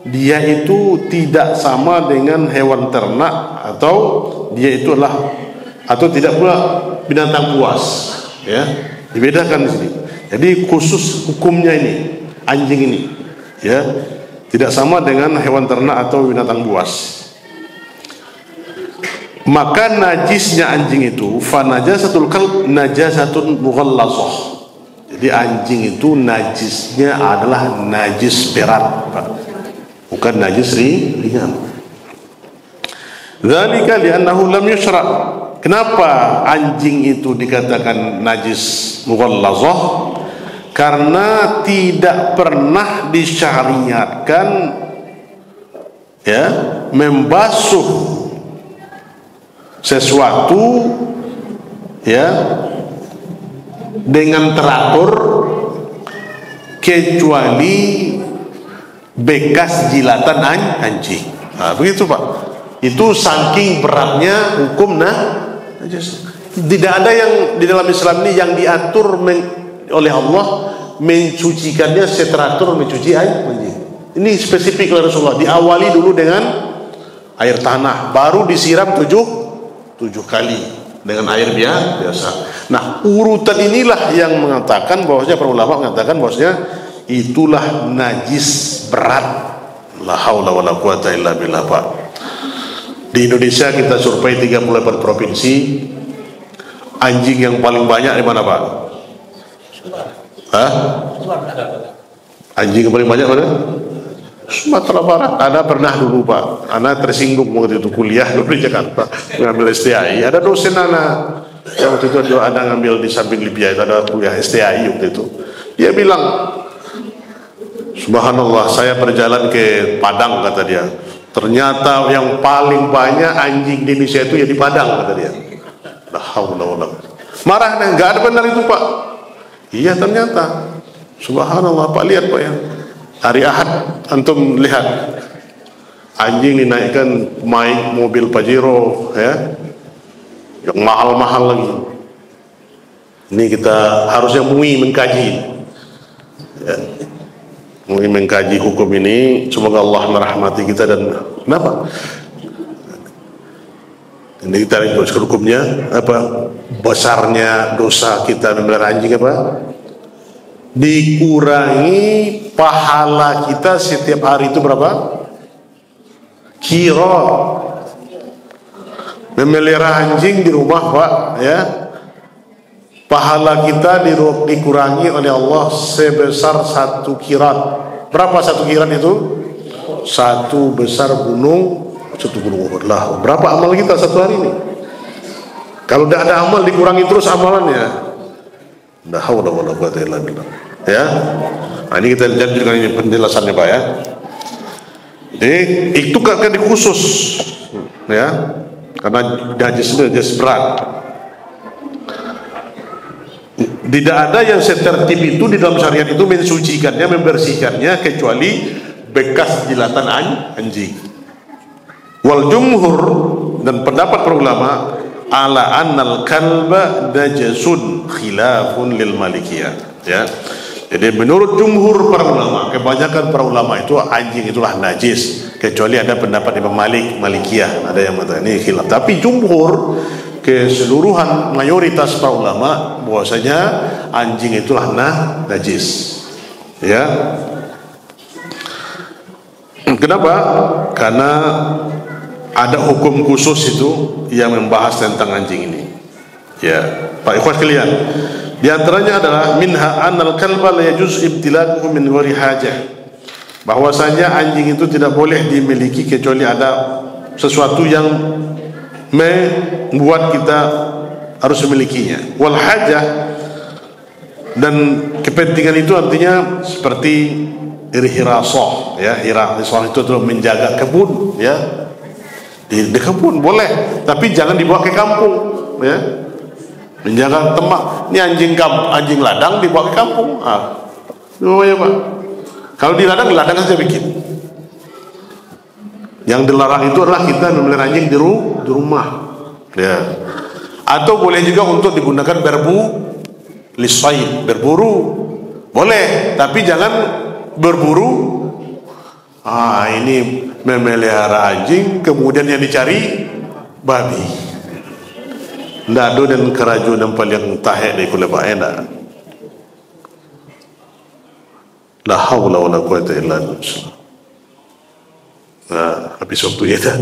Speaker 1: dia itu tidak sama dengan hewan ternak atau dia itu atau tidak pula binatang buas, ya, dibedakan di sini. Jadi khusus hukumnya ini anjing ini, ya, tidak sama dengan hewan ternak atau binatang buas. Maka najisnya anjing itu fa najasatul kalb najasatun mughallazah. Jadi anjing itu najisnya adalah najis berat, Pak. Bukan najis ringan. Dzalika li'annahu lam yusyra'. Kenapa anjing itu dikatakan najis mughallazah? Karena tidak pernah disyariatkan ya membasuh sesuatu ya dengan teratur kecuali bekas jilatan anjing. Nah, begitu Pak. Itu saking beratnya hukum najis. Tidak ada yang di dalam Islam ini yang diatur oleh Allah mencucikannya seteratur mencuci anjing. Ini spesifik oleh Rasulullah. Diawali dulu dengan air tanah, baru disiram 7 kali dengan air biasa. Nah, urutan inilah yang mengatakan bahwasanya para ulama mengatakan bahwasanya itulah najis berat. La haula wala quwata illa billah, Pak. Di Indonesia kita survei 34 provinsi. Anjing yang paling banyak di mana, Pak? Hah? Anjing yang paling banyak mana? Sumatera Barat. Ada pernah dulu Pak, anak tersinggung waktu itu kuliah dulu di Jakarta ngambil STI. Ada dosen anak yang waktu itu ada ngambil di samping Libya, itu ada kuliah STI waktu itu. Dia bilang, subhanallah, saya berjalan ke Padang, kata dia. Ternyata yang paling banyak anjing di Indonesia itu ya di Padang, kata dia. La haula wala quwwata. Marahnya enggak ada benar itu Pak. Iya ternyata. Subhanallah Pak, lihat Pak ya. Hari Ahad antum lihat anjing dinaikkan mobil Pajero ya, yang mahal-mahal lagi. Ini kita harusnya mengkaji ya. Mengkaji hukum ini. Semoga Allah merahmati kita. Dan kenapa ini kita ikut hukumnya apa, besarnya dosa kita memelihara anjing apa, dikurangi pahala kita setiap hari itu berapa? Kira memelihara anjing di rumah Pak ya, pahala kita dikurangi oleh Allah sebesar 1 kirat. Berapa 1 kirat itu? 1 besar gunung, 1 gunung Uhud lah. Berapa amal kita satu hari ini? Kalau tidak ada amal, dikurangi terus amalannya. La haula wala quwwata illa billah. Ya. Nah, ini kita lihat juga ini penjelasannya Pak ya. Jadi itu kan khusus ya. Karena najis berat. Tidak ada yang setertib itu di dalam syariat itu mensucikannya, membersihkannya kecuali bekas jilatan anjing. Wal jumhur, dan pendapat para ulama, ala annal kalba najasun khilafun lil malikiyah. Ya. Jadi menurut jumhur para ulama, kebanyakan para ulama itu anjing itulah najis, kecuali ada pendapat Imam Malikiyah, ada yang mengatakan ini khilaf. Tapi jumhur, keseluruhan mayoritas para ulama bahwasanya anjing itulah najis. Ya. Kenapa? Karena ada hukum khusus itu yang membahas tentang anjing ini. Ya, Pak ikhwan sekalian, di antaranya adalah minha annal kalba la yajuz ibtilaquhu min ghairi hajah. Bahwasanya anjing itu tidak boleh dimiliki kecuali ada sesuatu yang membuat kita harus memilikinya. Wal hajah, dan kepentingan itu artinya seperti hirasah ya. Hirasah itu adalah menjaga kebun ya. Di kebun boleh, tapi jangan dibawa ke kampung ya. Menjaga tempat. Ini anjing ladang dibawa ke kampung. Ya Pak. Kalau di ladang saja bikin. Yang dilarang itu adalah kita memelihara anjing di rumah. Ya. Atau boleh juga untuk digunakan berburu. Boleh, tapi jangan berburu. Ini memelihara anjing, kemudian yang dicari babi. Ndak ada dan kerajuan yang paling tahek dari kula Pak enak. La haula wala quwwata illa billah. Habis waktu ya dah.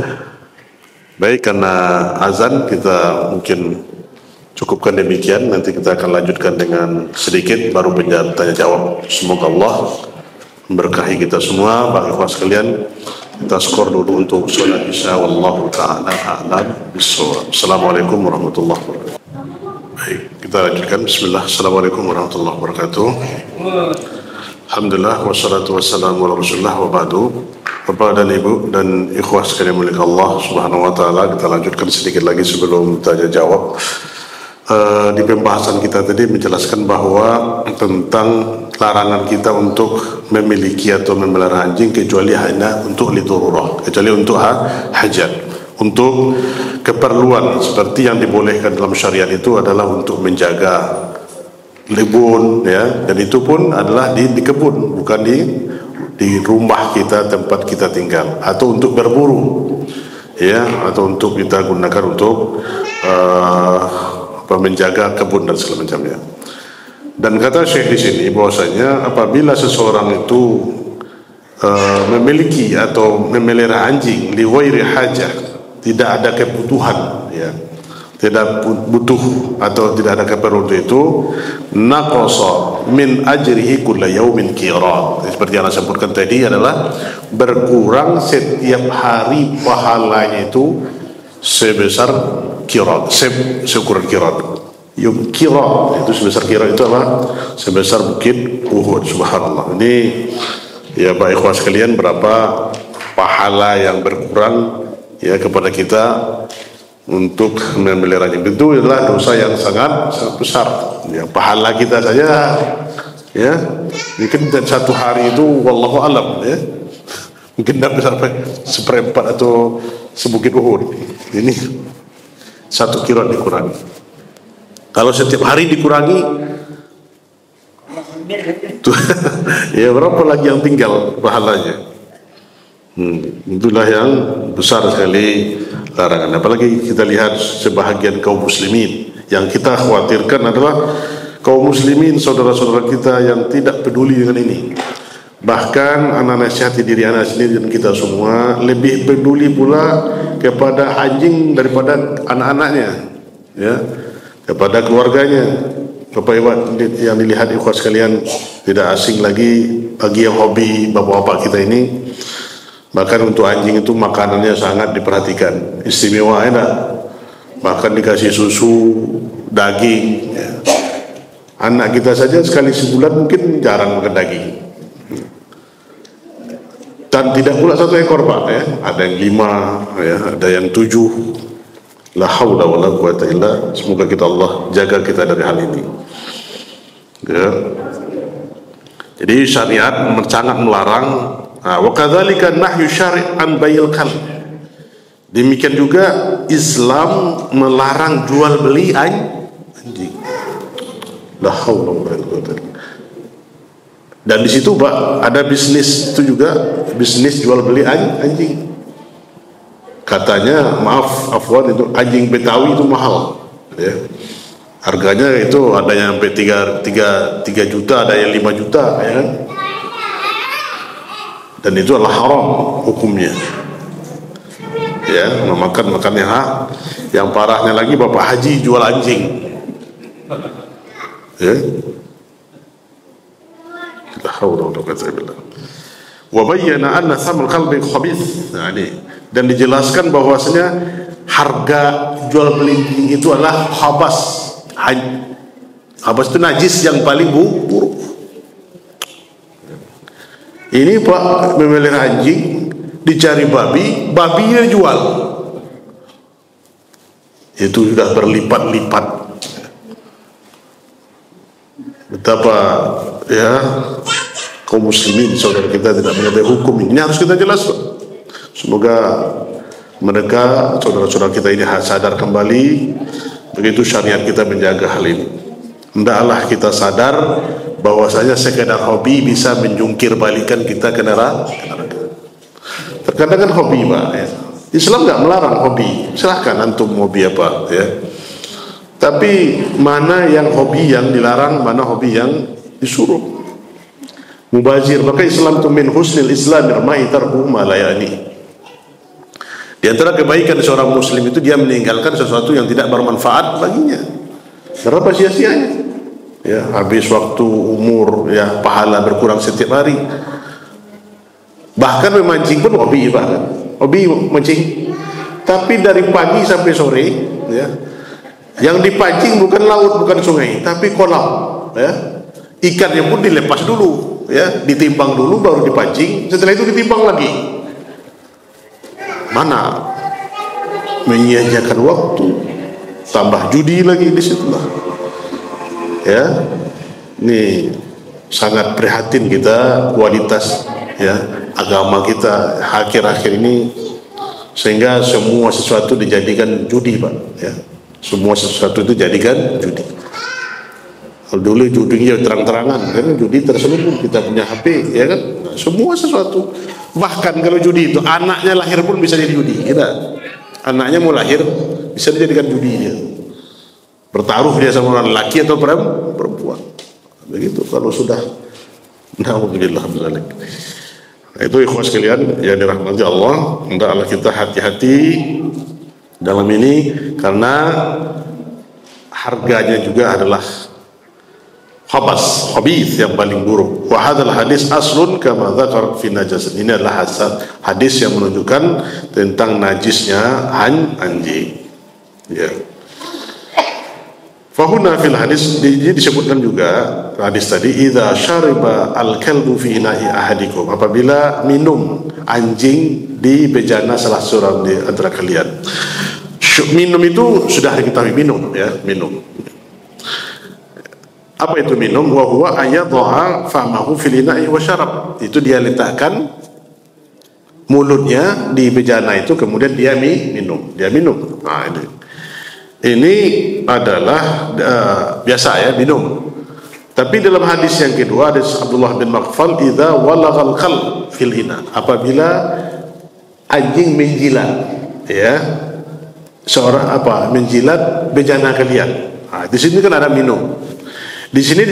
Speaker 1: Baik, karena azan kita mungkin cukupkan demikian. Nanti kita akan lanjutkan dengan sedikit baru tanya jawab. Semoga Allah memberkahi kita semua. Bagi ikhwan sekalian, kita skor dulu untuk sholat isya. Wallahu ta'ala a'lam bissawab. Assalamualaikum warahmatullahi wabarakatuh. Baik, kita lanjutkan. Bismillah. Assalamualaikum warahmatullahi wabarakatuh. Alhamdulillah wassalatu wassalamu ala Rasulillah wa ba'du. Bapak dan Ibu dan ikhwah sekalian milik Allah Subhanahu wa taala, kita lanjutkan sedikit lagi sebelum tanya jawab. Di pembahasan kita tadi menjelaskan bahwa tentang larangan kita untuk memiliki atau memelihara anjing kecuali hanya untuk lidururah, kecuali untuk hajat, untuk keperluan. Seperti yang dibolehkan dalam syariat itu adalah untuk menjaga kebun ya, dan itu pun adalah di kebun, bukan di rumah kita, tempat kita tinggal, atau untuk berburu ya, atau untuk kita gunakan untuk menjaga kebun dan segala macamnya. Dan kata Syekh di sini bahwasanya apabila seseorang itu memiliki atau memelihara anjing li ghairi hajah, tidak ada kebutuhan ya, tidak butuh atau tidak ada keperluan itu, naqasa min ajrihi kulla yaumin qirat. Seperti yang saya sebutkan tadi adalah berkurang setiap hari pahalanya itu sebesar qirat, seukuran qirat. Qirat itu sebesar qirat itu apa? Sebesar bukit Uhud. Subhanallah. Ini ya Pak ikhwah sekalian, berapa pahala yang berkurang ya kepada kita untuk memelihara anjing. Itu adalah dosa yang sangat besar ya. Pahala kita saja ya mungkin satu hari itu wallahu alam ya, mungkin tidak sampai seperempat atau sebukit Uhud. Ini 1 qirat dikurangi. Kalau setiap hari dikurangi ya berapa lagi yang tinggal pahalanya? Itulah yang besar sekali larangan. Apalagi kita lihat sebahagian kaum muslimin, yang kita khawatirkan adalah kaum muslimin, saudara-saudara kita yang tidak peduli dengan ini. Bahkan anak nasihati diri anak sendiri dan kita semua lebih peduli pula kepada anjing daripada anak-anaknya ya, kepada keluarganya Bapak Ibu yang dilihat ikhwan sekalian, tidak asing lagi bagi yang hobi bapak-bapak kita ini. Bahkan untuk anjing itu makanannya sangat diperhatikan, istimewa enak. Bahkan dikasih susu, daging ya. Anak kita saja sekali sebulan mungkin jarang makan daging. Dan tidak pula satu ekor Pak ya, ada yang 5 ya, ada yang 7. La haula wala quwata illa, semoga kita Allah jaga kita dari hal ini ya. Jadi syariat sangat melarang. Wa kadzalika nahyu syari'an bayil kal. Demikian juga Islam melarang jual beli anjing. La haula wala quwata illa. Dan di situ Pak ada bisnis itu juga, bisnis jual beli anjing. Katanya afwan itu anjing Betawi itu mahal ya. Harganya itu ada yang sampai 3 juta, ada yang 5 juta ya kan. Dan itu adalah haram hukumnya ya, memakan yang parahnya lagi Bapak Haji jual anjing ya. La haula wala quwwata illa billah. Wa bayyana anna thamul qalbi khabith. Nah ini, dan dijelaskan bahwasanya harga jual beli itu adalah khabas. Khabas itu najis yang paling buruk. Ini Pak memelihara anjing, dicari babinya jual. Itu sudah berlipat-lipat. Betapa ya kaum muslimin saudara kita tidak mengetahui hukum ini harus kita jelaskan. Semoga mereka saudara-saudara kita ini sadar kembali, begitu syariat kita menjaga hal ini. Hendaklah kita sadar bahwasanya sekedar hobi bisa menjungkir balikan kita ke neraka. Terkadang kan hobi Pak ya. Islam nggak melarang hobi, silahkan antum hobi apa ya. Tapi mana yang hobi yang dilarang, mana hobi yang disuruh. Mubazir, maka Islam itu min husnil Islam irma'i tarku ma la yani. Di antara kebaikan seorang muslim itu dia meninggalkan sesuatu yang tidak bermanfaat baginya. Berapa sia-sianya? Ya, habis waktu, umur, ya, pahala berkurang setiap hari. Bahkan memancing pun hobi, bahkan hobi mancing. Tapi dari pagi sampai sore, ya, yang dipancing bukan laut, bukan sungai, tapi kolam, ya. Ikannya pun dilepas dulu, ya, ditimbang dulu baru dipancing, setelah itu ditimbang lagi. Mana menyia-nyiakan waktu, tambah judi lagi di situlah. Ya, ini sangat prihatin kita kualitas ya agama kita akhir-akhir ini, sehingga semua sesuatu dijadikan judi Pak. Ya, semua sesuatu itu jadikan judi. Kalau dulu judinya terang-terangan, kan judi terselubung, kita punya HP, ya kan, semua sesuatu. Bahkan kalau judi itu anaknya lahir pun bisa jadi judi. Kita anaknya mau lahir bisa dijadikan judi dia. Bertaruh dia sama orang laki atau perempuan. Begitu kalau sudah. Alhamdulillah. Nah, itu ikhwan sekalian yang dirahmati Allah, hendaklah kita hati-hati dalam ini karena harganya juga adalah khabith yang paling buruk. Wa hadzal hadis aslun kama dzakar fi najas. Ini adalah hadis yang menunjukkan tentang najisnya anjing. Ya. Fahuna fil hadis disebutkan juga hadis tadi idza syariba al-kalbu fi ina'i ahadikum, apabila minum anjing di bejana salah seorang di antara kalian. Minum itu sudah diketahui minum ya, minum. Apa itu minum? Wa huwa ayadha famahu fil ina'i wa syarab. Itu dia letakkan mulutnya di bejana itu, kemudian dia minum. Nah, ini adalah biasa ya, minum. Tapi dalam hadis yang kedua, hadis Abdullah bin Maghfal, idza walaghal qalb fil ina, apabila anjing menjilat ya seorang menjilat bejana kalian. Nah, di sini kan ada minum. Di sini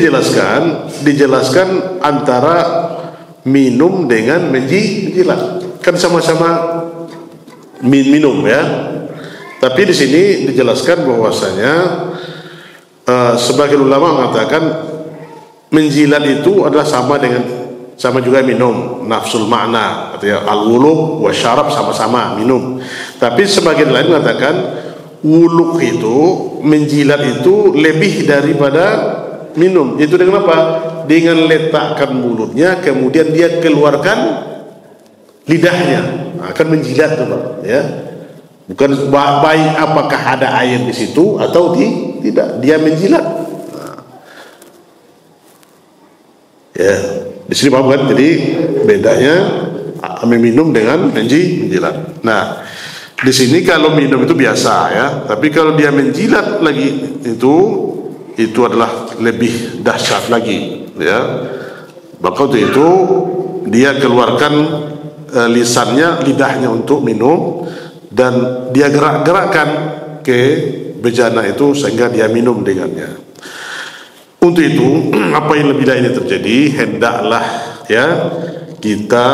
Speaker 1: dijelaskan antara minum dengan menjilat, kan sama-sama minum ya. Tapi di sini dijelaskan bahwasanya sebagian ulama mengatakan menjilat itu adalah sama juga minum, nafsul makna, artinya al-wuluk wa syarab sama-sama minum. Tapi sebagian lain mengatakan wuluk itu, menjilat itu lebih daripada minum. Itu dengan apa? Dengan letakkan mulutnya, kemudian dia keluarkan lidahnya, akan menjilat tuh, ya. Bukan baik apakah ada air di situ atau tidak, dia menjilat. Ya, di sini paham kan? Jadi bedanya meminum dengan menjilat. Nah, di sini kalau minum itu biasa ya, tapi kalau dia menjilat lagi itu adalah lebih dahsyat lagi, ya. Maka itu dia keluarkan lisannya, lidahnya untuk minum, dan dia gerak-gerakkan ke bejana itu sehingga dia minum dengannya. Untuk itu, apa yang lebih ini terjadi, hendaklah ya kita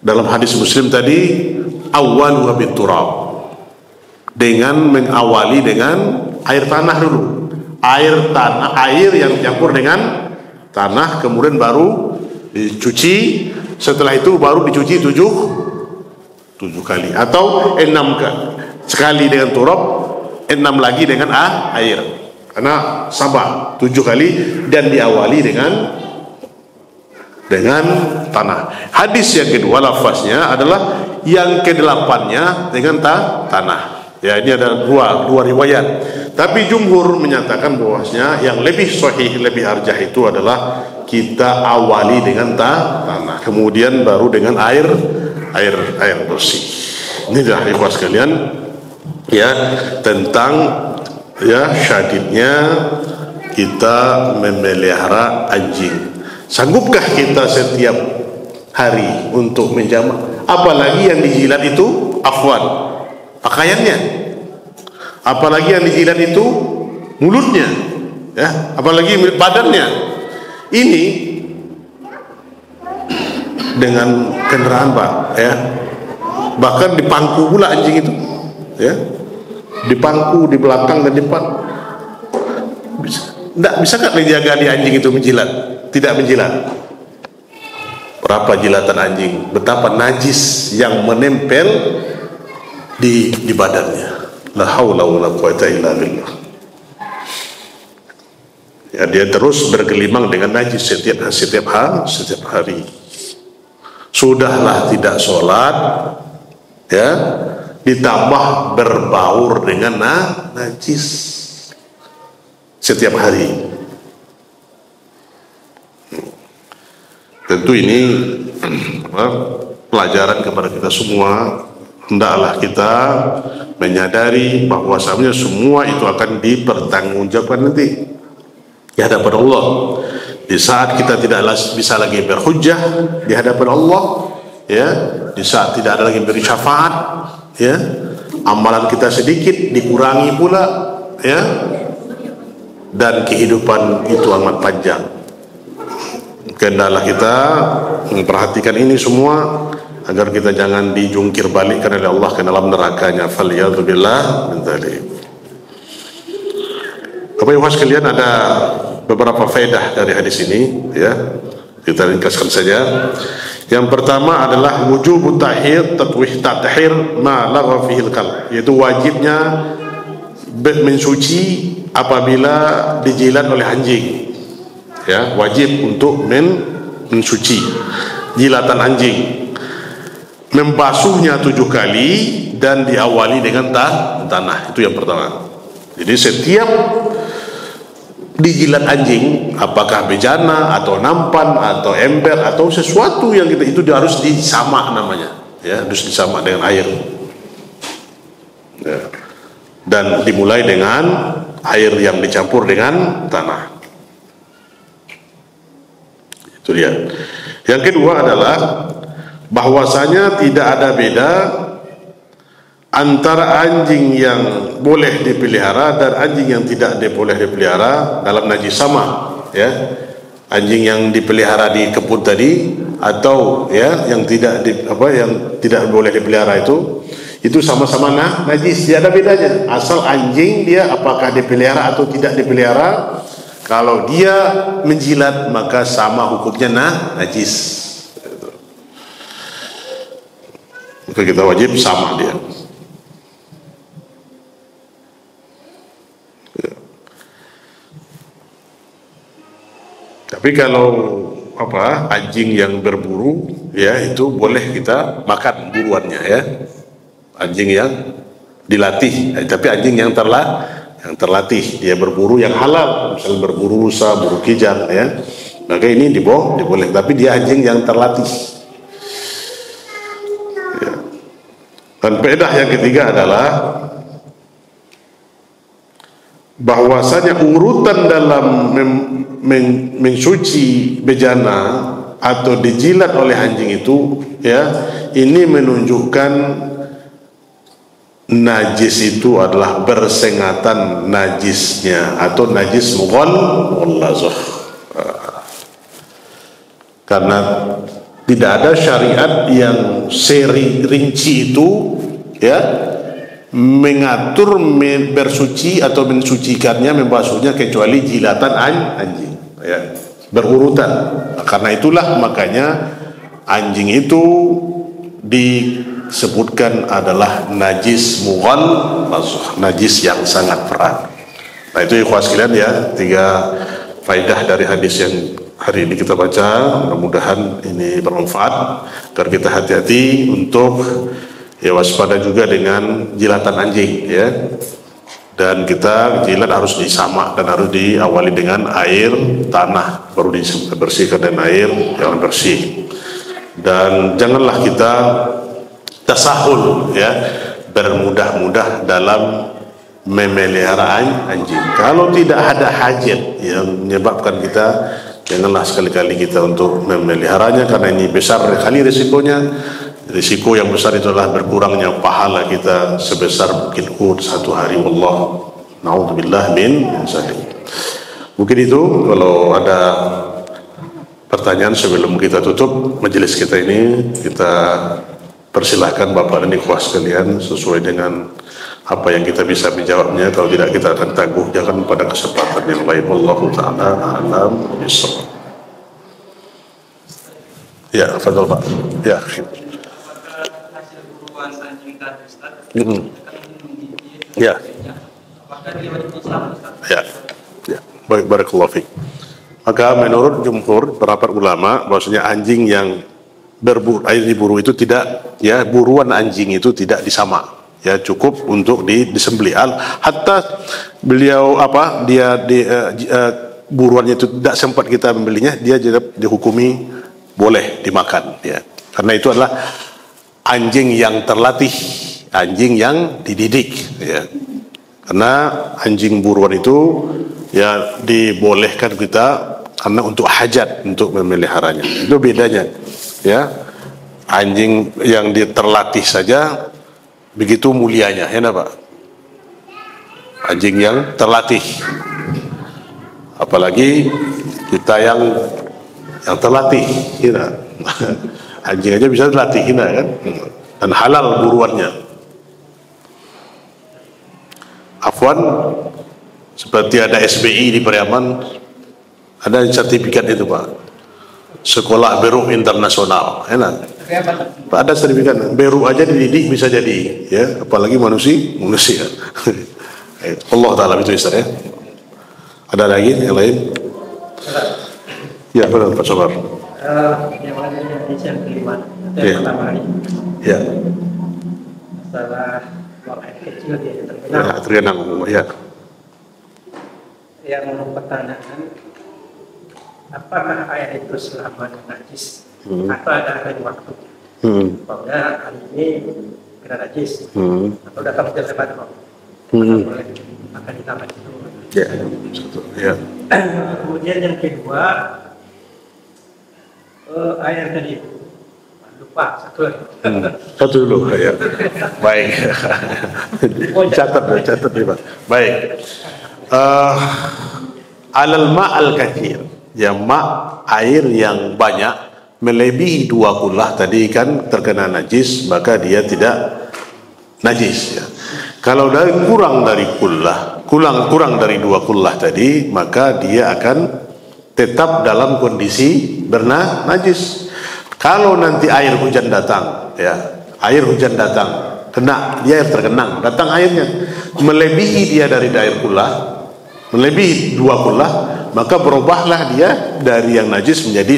Speaker 1: dalam hadis Muslim tadi, awwalu biturab, dengan mengawali dengan air tanah dulu. Air yang dicampur dengan tanah, kemudian baru dicuci. Setelah itu baru dicuci tujuh kali atau 6 sekali dengan turab, 6 lagi dengan air, karena sama 7 kali dan diawali dengan tanah. Hadis yang kedua lafaznya adalah yang ke-8-nya dengan tanah. Ya, ini ada dua riwayat. Tapi jumhur menyatakan bahwasanya yang lebih sahih, lebih arjah itu adalah kita awali dengan tanah, kemudian baru dengan air bersih. Ini dah ikhwas sekalian ya, tentang ya syadidnya kita memelihara anjing. Sanggupkah kita setiap hari untuk menjamak? Apalagi yang dijilat itu pakaiannya, apalagi yang dijilat itu mulutnya, ya, apalagi badannya. Ini dengan kendaraan, Pak, ya, bahkan dipangku pula anjing itu, ya, dipangku di belakang dan depan. Bisa kan menjaga di anjing itu menjilat? Tidak menjilat. Berapa jilatan anjing, betapa najis yang menempel di badannya. La haula wala quwata illa billah. Ya, dia terus bergelimang dengan najis setiap hari. Sudahlah tidak sholat, ya, ditambah berbaur dengan najis setiap hari. Tentu ini pelajaran kepada kita semua. Hendaklah kita menyadari bahwasanya semua itu akan dipertanggungjawabkan nanti di hadapan Allah. Di saat kita tidak bisa lagi berhujjah di hadapan Allah, ya, di saat tidak ada lagi beri syafaat, ya, amalan kita sedikit dikurangi pula, ya, dan kehidupan itu amat panjang. Hendaklah kita memperhatikan ini semua agar kita jangan dijungkir balikkan oleh Allah ke dalam nerakanya. Faliyadzubillah min dzalik. Bapak Ibu sekalian, ada beberapa faedah dari hadis ini, ya, kita ringkaskan saja. Yang pertama adalah wujub tathhir ma lagha fihi al-qalb, yaitu wajibnya mensuci apabila dijilat oleh anjing. Ya, wajib untuk mensuci jilatan anjing, membasuhnya 7 kali dan diawali dengan tanah. Itu yang pertama. Jadi setiap dijilat anjing, apakah bejana atau nampan atau ember atau sesuatu yang kita itu harus disamak namanya, ya, harus disamak dengan air, ya, dan dimulai dengan air yang dicampur dengan tanah. Itu dia. Yang kedua adalah bahwasanya tidak ada beda antara anjing yang boleh dipelihara dan anjing yang tidak boleh dipelihara dalam najis sama, ya. Anjing yang dipelihara di kebun tadi atau, ya, yang tidak boleh dipelihara itu sama-sama najis, tidak ada bedanya. Asal anjing dia apakah dipelihara atau tidak dipelihara, kalau dia menjilat maka sama hukumnya najis. Maka kita wajib sama dia. Tapi kalau anjing yang berburu, ya itu boleh kita makan buruannya, ya. Anjing yang dilatih, tapi anjing yang terlatih, dia berburu yang halal, misalnya berburu rusa, buru kijang, ya. Maka ini diboleh, tapi dia anjing yang terlatih. Ya. Dan faedah yang ketiga adalah bahwasanya urutan dalam mencuci bejana atau dijilat oleh anjing itu, ya, ini menunjukkan najis itu adalah bersengatan najisnya atau najis mughallazah. Karena tidak ada syariat yang rinci itu, ya, mengatur bersuci atau mensucikannya, membasuhnya, kecuali jilatan anjing, ya, berurutan. Karena itulah makanya anjing itu disebutkan adalah najis mughallazah, najis yang sangat berat. Nah itu ikhwan sekalian, ya, 3 faedah dari hadis yang hari ini kita baca. Mudah-mudahan ini bermanfaat agar kita hati-hati untuk, ya, waspada juga dengan jilatan anjing, ya. Dan kita jilat harus disamak dan harus diawali dengan air tanah, baru dibersihkan dengan air yang bersih. Dan janganlah kita tasahul, ya, bermudah-mudah dalam memelihara anjing. Kalau tidak ada hajat yang menyebabkan kita, janganlah sekali-kali kita untuk memeliharanya, karena ini besar sekali risikonya. Risiko yang besar itu adalah berkurangnya pahala kita sebesar bukit Uhud 1 hari. Wallah, naudzubillah min zalik. Mungkin itu. Kalau ada pertanyaan sebelum kita tutup majelis kita ini, kita persilahkan Bapak dan Ikhwah sekalian sesuai dengan apa yang kita bisa menjawabnya. Kalau tidak, kita akan tangguh jangan pada kesempatan yang lain. Wallahu ta'ala a'lam bishawab. Ya, fadhil Pak. Ya. Ya. Ya. Ya. Baik, barakallahu fiik. Maka menurut jumhur para ulama bahwasanya anjing yang diburu itu tidak, ya, buruan anjing itu tidak disamak, ya, cukup untuk disembelih. Hatta beliau buruannya itu tidak sempat kita membelinya, dia dihukumi boleh dimakan, ya. Karena itu adalah anjing yang terlatih, anjing yang dididik, ya. Karena anjing buruan itu, ya, dibolehkan kita karena untuk hajat, untuk memeliharanya. Itu bedanya, ya. Anjing yang terlatih saja begitu mulianya, ya, Pak. Anjing yang terlatih, apalagi kita yang terlatih, ya. Anjing aja bisa dilatih, kan, dan halal buruannya. Afwan, seperti ada SBI di Pariaman, ada sertifikat itu, Pak, sekolah beru internasional, enak. Ada sertifikat, beru aja dididik bisa jadi, ya, apalagi manusia. Allah Ta'ala itu, Ustaz, ya. Ada lagi yang lain? Ya, benar Pak Sobar.
Speaker 2: Yang lain yang kelima, yang pertama ini.
Speaker 1: Ya.
Speaker 2: Masalah buang air kecil dia tergenang.
Speaker 1: Ya, tergenang, ya.
Speaker 2: Yang pertanyaan, apakah air itu selamanya najis atau ada waktu? Pokoknya hari ini kena najis, atau datang ke tempat boleh akan ditambah itu.
Speaker 1: Ya, satu. Ya.
Speaker 2: Kemudian yang kedua, air tadi lupa satu lagi.
Speaker 1: Satu dulu, ya. Baik. catat nih, Pak. Baik. Alal ma'al kathir, ya, air yang banyak melebihi 2 kullah tadi kan terkena najis, maka dia tidak najis ya. Kalau kurang dari dua kullah tadi, maka dia akan tetap dalam kondisi najis. Kalau nanti air hujan datang, ya, air hujan datang, dia tergenang, datang airnya, melebihi dia dari air kullah, melebihi 2 kullah, maka berubahlah dia dari yang najis menjadi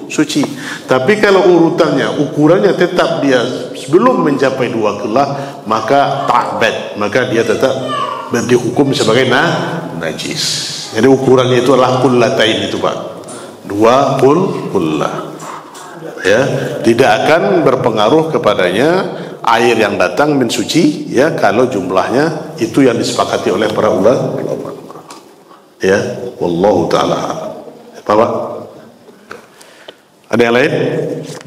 Speaker 1: suci. Tapi kalau ukurannya tetap dia sebelum mencapai 2 kullah, maka ta'bad, maka dia tetap dihukum sebagai najis. Jadi ukurannya itu adalah kullatain itu Pak, 2 kullah. Ya, tidak akan berpengaruh kepadanya air yang datang mensuci, ya, kalau jumlahnya itu yang disepakati oleh para ulama. Ya, wallahu taala. Pak, ada yang lain?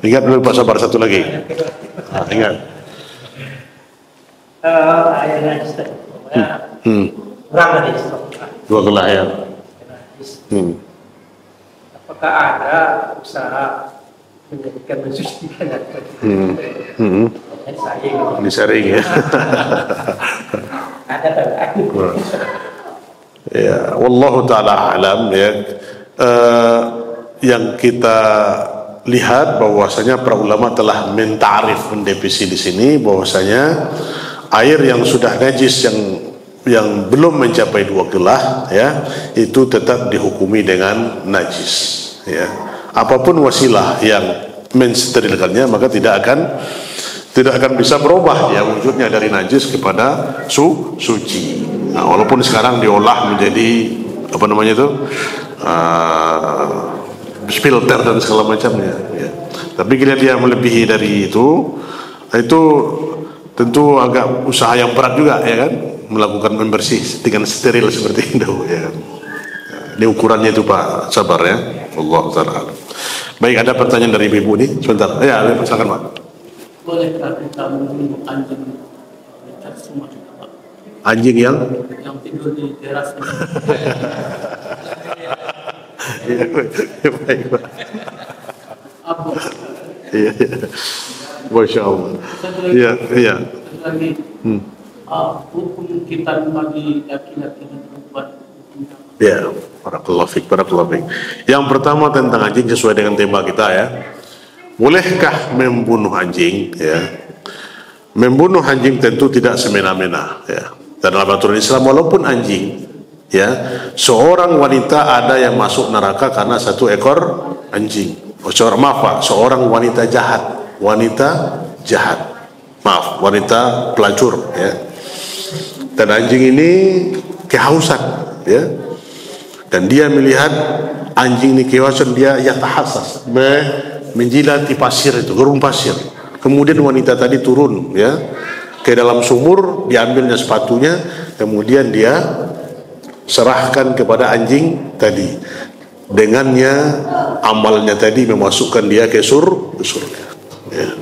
Speaker 1: Ingat dulu Pak Sabar, satu lagi. Ingat.
Speaker 2: Air najis tadi. Kurang dari stok.
Speaker 1: 2 kullah ya.
Speaker 2: Apakah ada usaha menjadikan mensucikan
Speaker 1: disaring ya.
Speaker 2: Ada tak?
Speaker 1: Ya, wallahu taala alam ya. Yang kita lihat bahwasanya para ulama telah mendefinisi di sini bahwasanya air yang sudah najis yang belum mencapai 2 kullah ya, itu tetap dihukumi dengan najis ya. Apapun wasilah yang mensterilkannya, maka tidak akan bisa berubah ya wujudnya dari najis kepada suci. Nah, walaupun sekarang diolah menjadi apa namanya itu filter dan segala macamnya ya. Tapi bila dia melebihi dari itu tentu agak usaha yang berat juga ya kan, melakukan membersih dengan steril seperti itu ya kan. Ini ukurannya itu Pak Sabar ya. Allah taala. Baik, ada pertanyaan dari ibu ini sebentar. Ya, silakan Pak.
Speaker 3: Bolehkah kita membunuh anjing di rumah kita Pak?
Speaker 1: Anjing yang
Speaker 3: tidur di teras?
Speaker 1: Ya, baik Pak.
Speaker 3: Apa?
Speaker 1: Iya. Masya Allah. Iya.
Speaker 3: Lagi, hukum kita bagi laki-laki dan perempuan.
Speaker 1: Ya, barakallahu fiik. Yang pertama tentang anjing sesuai dengan tema kita ya. Bolehkah membunuh anjing ya? Membunuh anjing tentu tidak semena-mena ya. Dan dalam aturan Islam walaupun anjing ya, seorang wanita ada yang masuk neraka karena 1 ekor anjing. Seorang wanita jahat, wanita pelacur ya. Dan anjing ini kehausan ya. Dan dia melihat anjing ini kehausan, dia yatahassas, menjilati pasir itu, gerung pasir. Kemudian wanita tadi turun ya ke dalam sumur, diambilnya sepatunya, kemudian dia serahkan kepada anjing tadi. Dengannya amalnya tadi memasukkan dia ke surga. Ya.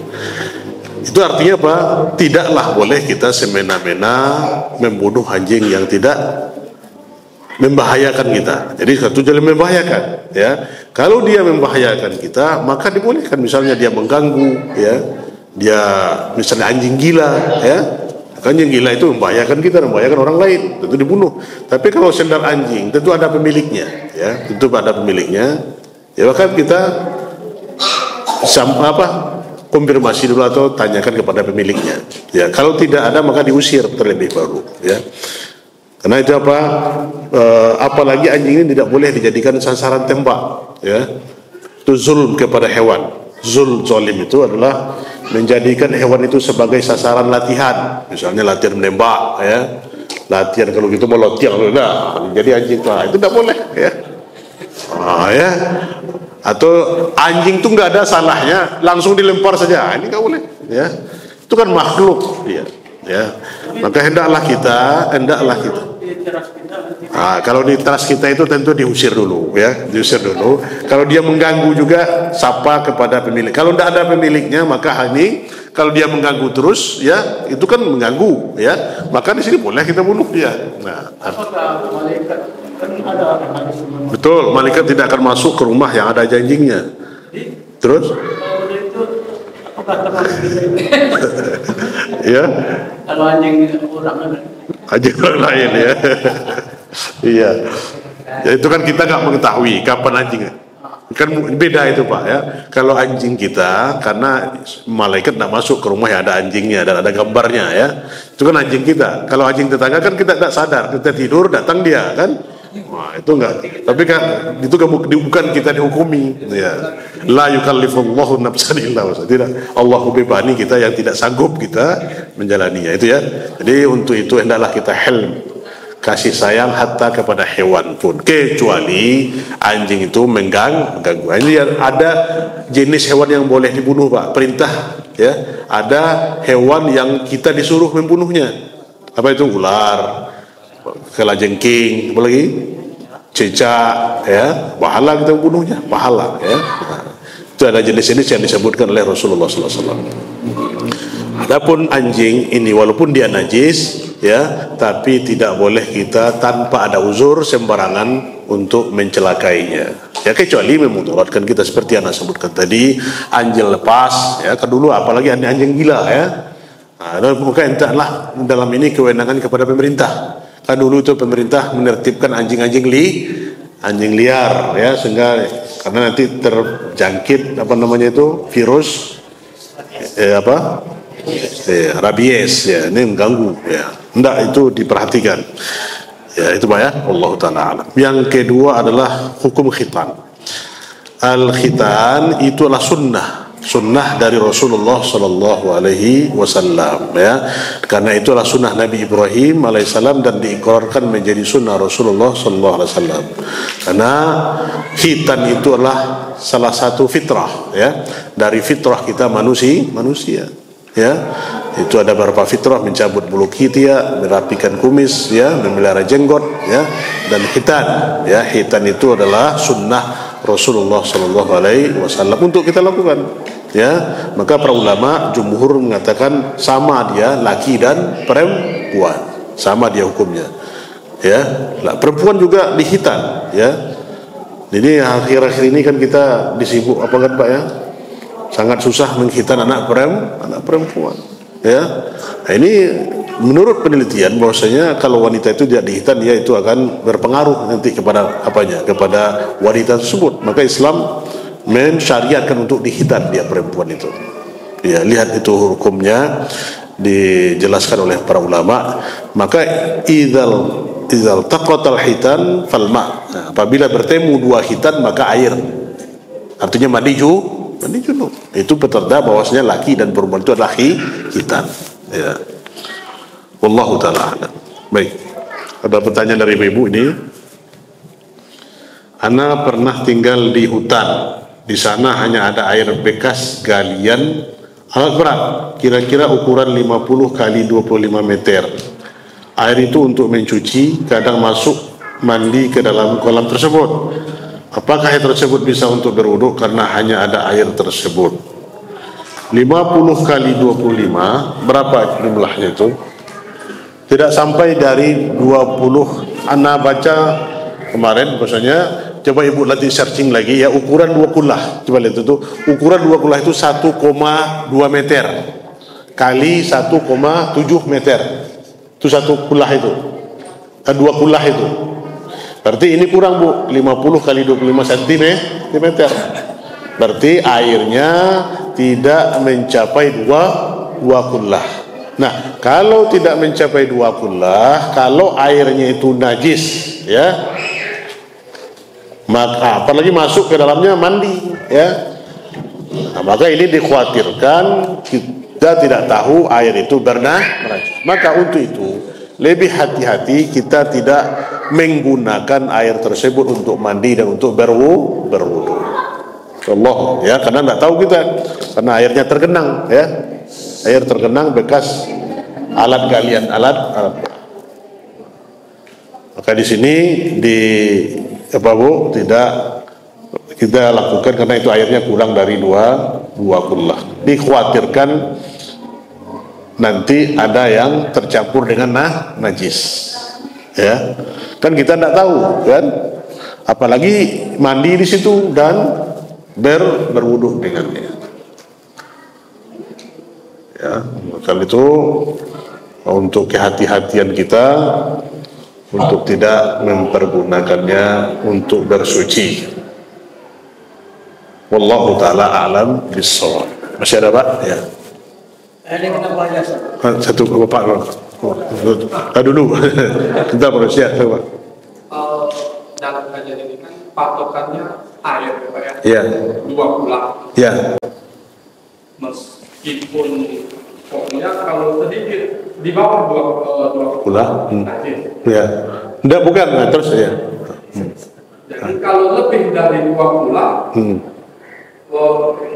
Speaker 1: Itu artinya apa? Tidaklah boleh kita semena-mena membunuh anjing yang tidak membahayakan kita. Jadi satu jalan membahayakan ya. Kalau dia membahayakan kita, maka dibolehkan. Misalnya dia mengganggu ya, dia misalnya anjing gila ya. Anjing gila itu membahayakan kita, membahayakan orang lain, tentu dibunuh. Tapi kalau sendal anjing tentu ada pemiliknya ya, ya maka kita konfirmasi dulu atau tanyakan kepada pemiliknya ya. Kalau tidak ada maka diusir terlebih dahulu ya. Karena itu apalagi anjing ini tidak boleh dijadikan sasaran tembak ya. Itu zulm kepada hewan. Zolim itu adalah menjadikan hewan itu sebagai sasaran latihan. Misalnya latihan menembak ya. Latihan kalau gitu mau latihan jadi anjing itu tidak boleh ya. Ya. Atau anjing itu nggak ada salahnya langsung dilempar saja. Ini nggak boleh ya. Itu kan makhluk ya. Ya, maka hendaklah kita. Kalau di teras kita itu tentu diusir dulu ya, Kalau dia mengganggu juga sapa kepada pemilik. Kalau tidak ada pemiliknya maka kalau dia mengganggu terus ya, itu kan mengganggu ya, maka di sini boleh kita bunuh dia. Nah, betul, malaikat tidak akan masuk ke rumah yang ada anjingnya. Terus?
Speaker 3: Apakah termasuk itu?
Speaker 1: Ya,
Speaker 3: Kalau anjing orang
Speaker 1: anjing orang lain ya. Iya. Ya, itu kan kita nggak mengetahui kapan anjing. Kan beda itu Pak ya. Kalau anjing kita, karena malaikat tidak masuk ke rumah ya ada anjingnya dan ada gambarnya ya. Itu kan anjing kita. Kalau anjing tetangga kan kita tidak sadar, kita tidur datang dia kan. Wah, itu enggak. Tapi kan itu bukan kita dihukumi ya. La yukallifullahu nafsan illa wus'aha. Tidak. Allah bebani kita yang tidak sanggup kita menjalaninya itu ya. Jadi untuk itu hendaklah kita helm, kasih sayang hatta kepada hewan pun, kecuali anjing itu mengganggu. Ini ada jenis hewan yang boleh dibunuh Pak, perintah ya. Ada hewan yang kita disuruh membunuhnya. Apa itu? Ular, kalajengking, apa lagi? Cicak ya, pahala kita membunuhnya, pahala ya. Nah, itu ada jenis-jenis yang disebutkan oleh Rasulullah SAW. Adapun anjing ini walaupun dia najis ya, tapi tidak boleh kita tanpa ada uzur sembarangan untuk mencelakainya ya, kecuali memudaratkan kita seperti yang saya sebutkan tadi, anjing lepas ya, kedulu apalagi anjing gila ya. Nah, maka entahlah dalam ini kewenangan kepada pemerintah. Kan dulu itu pemerintah menertibkan anjing-anjing liar ya, sehingga karena nanti terjangkit apa namanya itu virus rabies ya, ini mengganggu ya. Hendak itu diperhatikan ya, itu Pak ya. Allah Ta'ala alam. Yang kedua adalah hukum khitan. Al-khitan itu adalah sunnah dari Rasulullah Sallallahu Alaihi Wasallam ya, karena itulah sunnah Nabi Ibrahim alaihissalam dan diikrarkan menjadi sunnah Rasulullah Sallallahu Alaihi Wasallam, karena khitan itu adalah salah satu fitrah ya, dari fitrah kita manusia ya. Itu ada beberapa fitrah, mencabut bulu kitiak, merapikan kumis ya, memelihara jenggot ya, dan khitan ya. Khitan itu adalah sunnah Rasulullah Sallallahu Alaihi Wasallam untuk kita lakukan ya. Maka para ulama jumhur mengatakan sama dia laki dan perempuan, sama dia hukumnya ya. Nah, perempuan juga dikhitan ya. Jadi akhir-akhir ini kan kita disibuk apa kan Pak ya, sangat susah mengkhitan anak perempuan ya. Nah, ini menurut penelitian bahwasanya kalau wanita itu tidak dikhitan, dia itu akan berpengaruh nanti kepada kepada wanita tersebut. Maka Islam mensyariatkan untuk dikhitan dia perempuan itu ya. Lihat itu hukumnya dijelaskan oleh para ulama. Maka idzal taqatal hitan falma, nah, apabila bertemu dua hitan maka air, artinya mandi junub. Itu petanda bahwasanya laki dan perempuan itu adalah khitan ya. Wallahu ta'ala a'lam. Baik, ada pertanyaan dari ibu ini. Ana pernah tinggal di hutan, di sana hanya ada air bekas galian alat berat, kira-kira ukuran 50 kali 25 meter. Air itu untuk mencuci, kadang masuk mandi ke dalam kolam tersebut. Apakah air tersebut bisa untuk berwudu karena hanya ada air tersebut? 50 kali 25 berapa jumlahnya itu? Tidak sampai dari 20. Ana baca kemarin bahwasanya, coba ibu nanti searching lagi ya, ukuran 2 kullah. Coba lihat itu, ukuran 2 kullah itu 1,2 meter kali 1,7 meter. Itu 1 kullah itu. 2 kullah itu. Berarti ini kurang Bu, 50 kali 25 cm. Berarti airnya tidak mencapai 2 kullah. Nah, kalau tidak mencapai 2 kullah, kalau airnya itu najis ya, maka apalagi masuk ke dalamnya mandi ya. Nah, maka ini dikhawatirkan kita tidak tahu air itu najis. Maka untuk itu lebih hati-hati kita tidak menggunakan air tersebut untuk mandi dan untuk berwudu. Allah ya, karena tidak tahu kita, karena airnya tergenang ya, air tergenang bekas alat galian alat. Maka di sini tidak kita lakukan karena itu airnya kurang dari 2 kullah. Dikhawatirkan nanti ada yang tercampur dengan najis ya, kan kita tidak tahu kan, apalagi mandi di situ dan berwudu dengannya. Ya, maka itu untuk kehati-hatian kita untuk tidak mempergunakannya untuk bersuci. Wallahu taala a'lam bissawab. Masih ada Pak? Ya.
Speaker 3: Ini kita bahas.
Speaker 1: Satu Bapak. Dulu. Kita berusia Pak.
Speaker 4: Dalam kajian ini kan patokannya air, Pak ya.
Speaker 1: Iya.
Speaker 4: 2 bulan.
Speaker 1: Iya.
Speaker 4: Meskipun pokoknya kalau sedikit di bawah 2
Speaker 1: Bulan.
Speaker 4: najis.
Speaker 1: Iya. Enggak, bukan, terus ya.
Speaker 4: Jadi kalau lebih dari 2 bulan,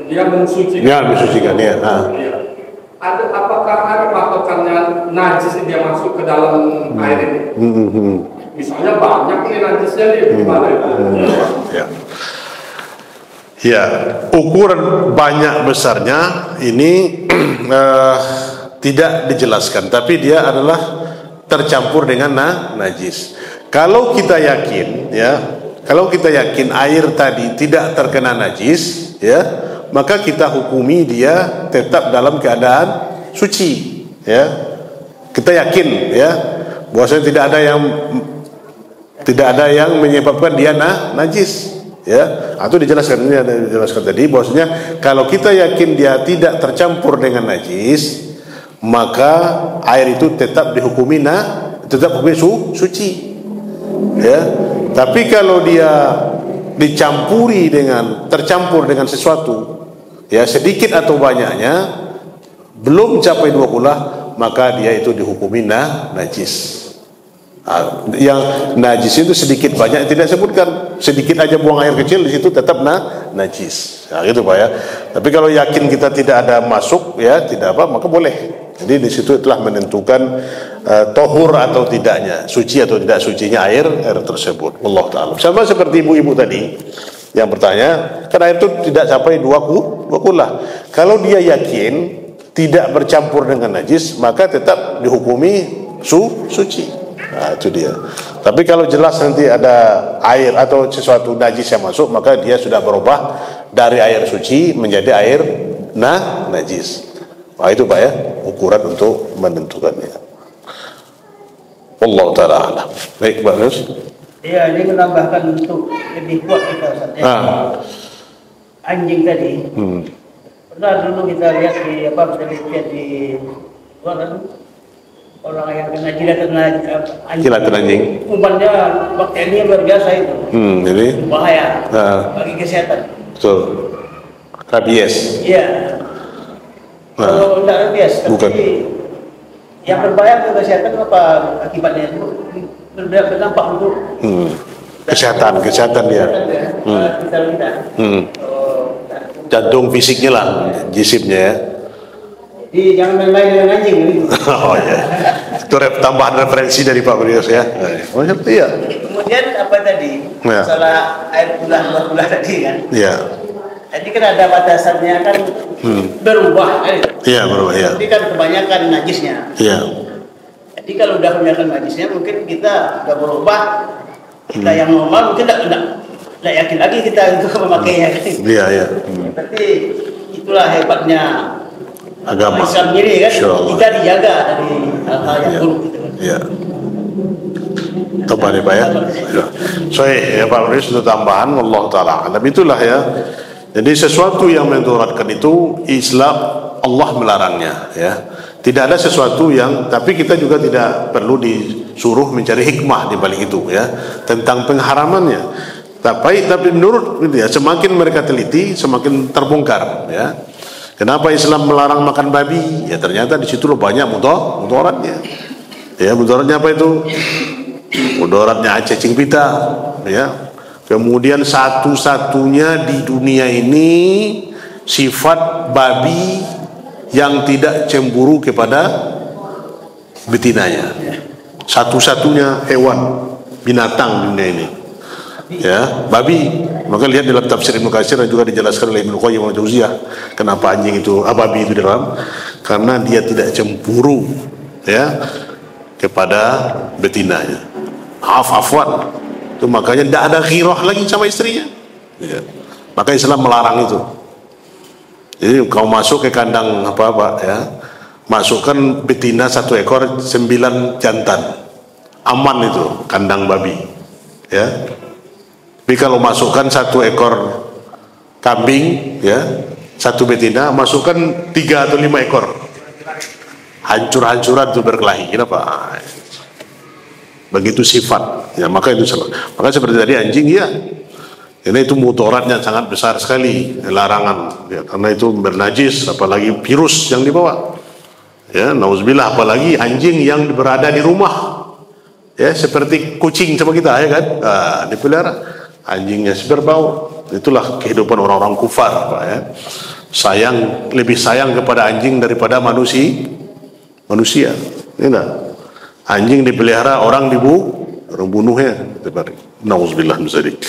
Speaker 4: dia mensucikan.
Speaker 1: Ya, mensucikan ya.
Speaker 4: Iya. Apakah ada patokannya najis dia masuk ke dalam air ini? Misalnya banyak nih najisnya nih,
Speaker 1: Ya. Ya, ukuran banyak besarnya ini tidak dijelaskan, tapi dia adalah tercampur dengan najis. Kalau kita yakin, ya, kalau kita yakin air tadi tidak terkena najis, ya, maka kita hukumi dia tetap dalam keadaan suci, ya. Kita yakin, ya, bahwasanya tidak ada yang menyebabkan dia najis, ya. Atau dijelaskan, ini ada dijelaskan tadi bahwasanya kalau kita yakin dia tidak tercampur dengan najis, maka air itu tetap dihukumi tetap hukumi suci, ya. Tapi kalau dia tercampur dengan sesuatu, ya, sedikit atau banyaknya belum capai 2 bulan, maka dia itu dihukumi najis. Yang najis itu sedikit banyak tidak sebutkan, sedikit aja buang air kecil di situ tetap najis. Nah, gitu Pak ya. Tapi kalau yakin kita tidak ada masuk, ya, tidak apa, maka boleh. Jadi di situ telah menentukan tohur atau tidaknya, suci atau tidak sucinya air tersebut. Allah taala. Sama seperti ibu-ibu tadi yang bertanya, kan air itu tidak sampai 2 kula. Kalau dia yakin tidak bercampur dengan najis, maka tetap dihukumi suci. Nah, itu dia. Tapi kalau jelas nanti ada air atau sesuatu najis yang masuk, maka dia sudah berubah dari air suci menjadi air najis. Nah, itu Pak ya, ukuran untuk menentukannya. Allah taala alam. Baik, Pak Nus.
Speaker 3: Iya, ini menambahkan untuk lebih kuat kita Ustaz. Anjing tadi. Pernah dulu kita lihat di orang yang kena jilatan anjing. Umpannya bakterinya luar biasa itu.
Speaker 1: Jadi
Speaker 3: bahaya bagi kesehatan.
Speaker 1: Betul. Rabies.
Speaker 3: Iya. Kalau tidak rabies,
Speaker 1: bukan.
Speaker 3: Tapi yang berbahaya ke kesehatan apa akibatnya itu berdampak untuk
Speaker 1: kesehatan dia. Jantung fisiknya lah, jisimnya ya.
Speaker 3: Jadi jangan main-main dengan anjing.
Speaker 1: Oh ya, itu tambahan referensi dari Pak Brios ya. Oh iya.
Speaker 3: Kemudian apa tadi? Masalah air bulan 2 bulan tadi kan?
Speaker 1: Iya.
Speaker 3: Jadi kan ada batasannya kan berubah kan?
Speaker 1: Iya berubah ya.
Speaker 3: Tapi kan kebanyakan najisnya.
Speaker 1: Iya.
Speaker 3: Jadi kalau udah kebanyakan najisnya mungkin kita udah berubah. Kita yang normal mungkin tidak yakin lagi kita untuk memakainya.
Speaker 1: Iya iya.
Speaker 3: Tapi itulah hebatnya
Speaker 1: agama
Speaker 3: Islam sendiri kan, kita dijaga dari hal-hal yang buruk gitu.
Speaker 1: Iya. Tambah nih Pak ya. Ya Pak Riz itu tambahan, Allah taala. Tapi itulah ya. Jadi sesuatu yang mendoratkan itu Islam, Allah melarangnya ya. Tidak ada sesuatu yang, tapi kita juga tidak perlu disuruh mencari hikmah di balik itu ya, tentang pengharamannya. Tapi menurut ya, semakin mereka teliti semakin terbongkar ya. Kenapa Islam melarang makan babi? Ya ternyata di situ banyak mudaratnya. Ya, mudaratnya apa itu? Mudaratnya cacing pita, ya. Kemudian satu-satunya di dunia ini sifat babi yang tidak cemburu kepada betinanya. Satu-satunya hewan binatang di dunia ini. Ya, babi. Maka lihat dalam tafsir Ibnu Katsir dan juga dijelaskan oleh Ibnu Qayyim al-Jauziyah kenapa anjing itu babi itu di dalam, karena dia tidak cemburu ya kepada betinanya. Afwan. Itu makanya tidak ada ghirah lagi sama istrinya. Ya. Maka Islam melarang itu. Jadi kau masuk ke kandang apa ya, masukkan betina 1 ekor, 9 jantan, aman itu kandang babi, ya. Tapi kalau masukkan 1 ekor kambing, ya, 1 betina, masukkan 3 atau 5 ekor, hancur-hancuran tuh berkelahi. Kenapa? Begitu sifat, ya, maka itu salah. Maka seperti tadi anjing, ya, karena itu mudaratnya sangat besar sekali, larangan, ya, karena itu bernajis, apalagi virus yang dibawa, ya, nauzubillah, apalagi anjing yang berada di rumah, ya, seperti kucing sama kita, ya kan, dipelihara, anjingnya berbau. Itulah kehidupan orang-orang kufar, Pak, ya. Lebih sayang kepada anjing daripada manusia, ya. Anjing dipelihara, orang bunuhnya, nauzubillah min dzalik.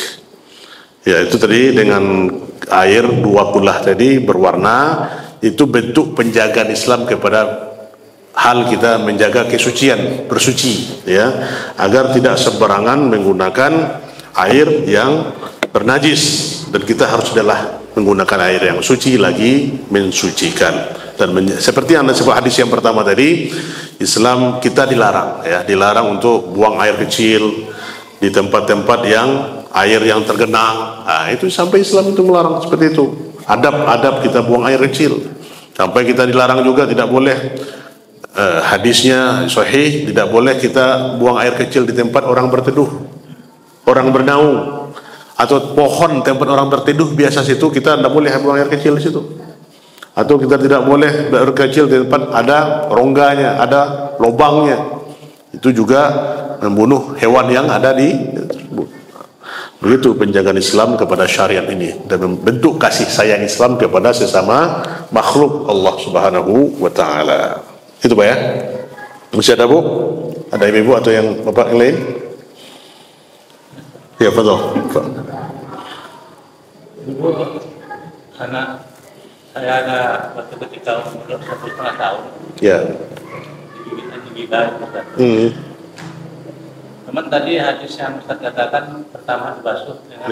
Speaker 1: Ya, itu tadi dengan air 2 kulah tadi berwarna, itu bentuk penjagaan Islam kepada hal kita menjaga kesucian, bersuci, ya, agar tidak sembarangan menggunakan air yang bernajis, dan kita harus adalah menggunakan air yang suci lagi mensucikan. Dan seperti yang disebut hadis yang pertama tadi, Islam kita dilarang, ya, dilarang untuk buang air kecil di tempat-tempat yang air yang tergenang. Nah, itu sampai Islam itu melarang seperti itu. Adab kita buang air kecil. Sampai kita dilarang juga, tidak boleh, hadisnya sahih, tidak boleh kita buang air kecil di tempat orang berteduh, orang bernaung, atau pohon tempat orang berteduh biasa situ, kita tidak boleh buang air kecil di situ. Atau kita tidak boleh air kecil di tempat ada rongganya, ada lubangnya. Itu juga membunuh hewan yang ada di tersebut. Begitu penjagaan Islam kepada syariat ini, dan bentuk kasih sayang Islam kepada sesama makhluk Allah Subhanahu wa taala. Itu Pak, ya. Masih ada Bu? Ada Ibu atau yang Bapak yang lain? Ya, betul.
Speaker 5: Dulu anak saya ada waktu ketika umur 1,5 tahun.
Speaker 1: Ya.
Speaker 5: Digigit Ustaz. Teman tadi hadis yang Ustaz katakan pertama dibasuh dengan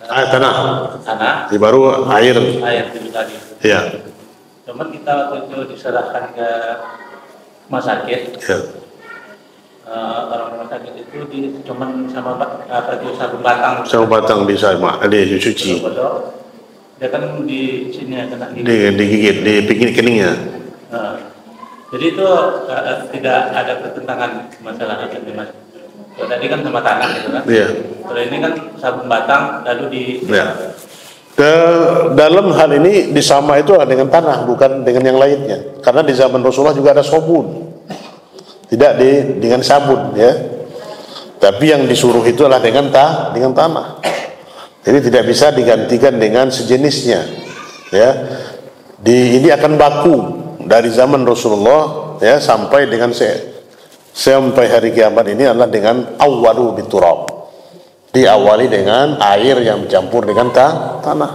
Speaker 1: air tanah. Baru air
Speaker 5: itu tadi.
Speaker 1: Ya.
Speaker 5: Cuman kita waktu itu diserahkan ke rumah sakit.
Speaker 1: Ya.
Speaker 5: Orang rumah sakit itu cuman sama sabun batang.
Speaker 1: Sabun batang bisa dicuci.
Speaker 5: Dia kan di sini kena
Speaker 1: digigit, di pinggir keningnya.
Speaker 5: Jadi itu tidak ada pertentangan masalah itu, Mas. Tadi kan sama tanah gitu kan.
Speaker 1: Iya.
Speaker 5: Kalau ini kan sabun batang lalu di.
Speaker 1: Ya. Dalam hal ini disama itu dengan tanah, bukan dengan yang lainnya. Karena di zaman Rasulullah juga ada sabun, tidak dengan sabun, ya. Tapi yang disuruh itu adalah dengan tanah. Jadi tidak bisa digantikan dengan sejenisnya, ya. Ini akan baku dari zaman Rasulullah, ya, sampai dengan sampai hari kiamat ini adalah dengan awwalu biturab, diawali dengan air yang bercampur dengan tanah.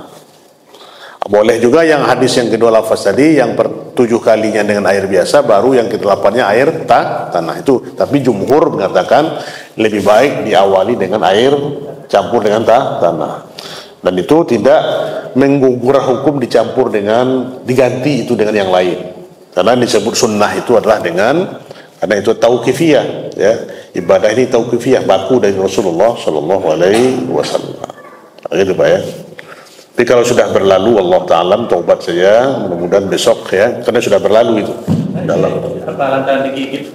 Speaker 1: Boleh juga yang hadis yang kedua lafaz tadi, yang 7 kalinya dengan air biasa, baru yang ke-8-nya air tanah itu. Tapi jumhur mengatakan lebih baik diawali dengan air campur dengan tanah. Dan itu tidak menggugurkan hukum dicampur diganti itu dengan yang lain. Karena disebut sunnah itu adalah karena itu tauqifiyah, ya. Ibadah ini tauqifiyah, baku dari Rasulullah sallallahu alaihi wasallam. Gitu Pak, ya. Tapi kalau sudah berlalu, Allah Ta'ala taubat saja, mudah-mudahan besok, ya, karena sudah berlalu itu.
Speaker 5: Apa lantaran digigit?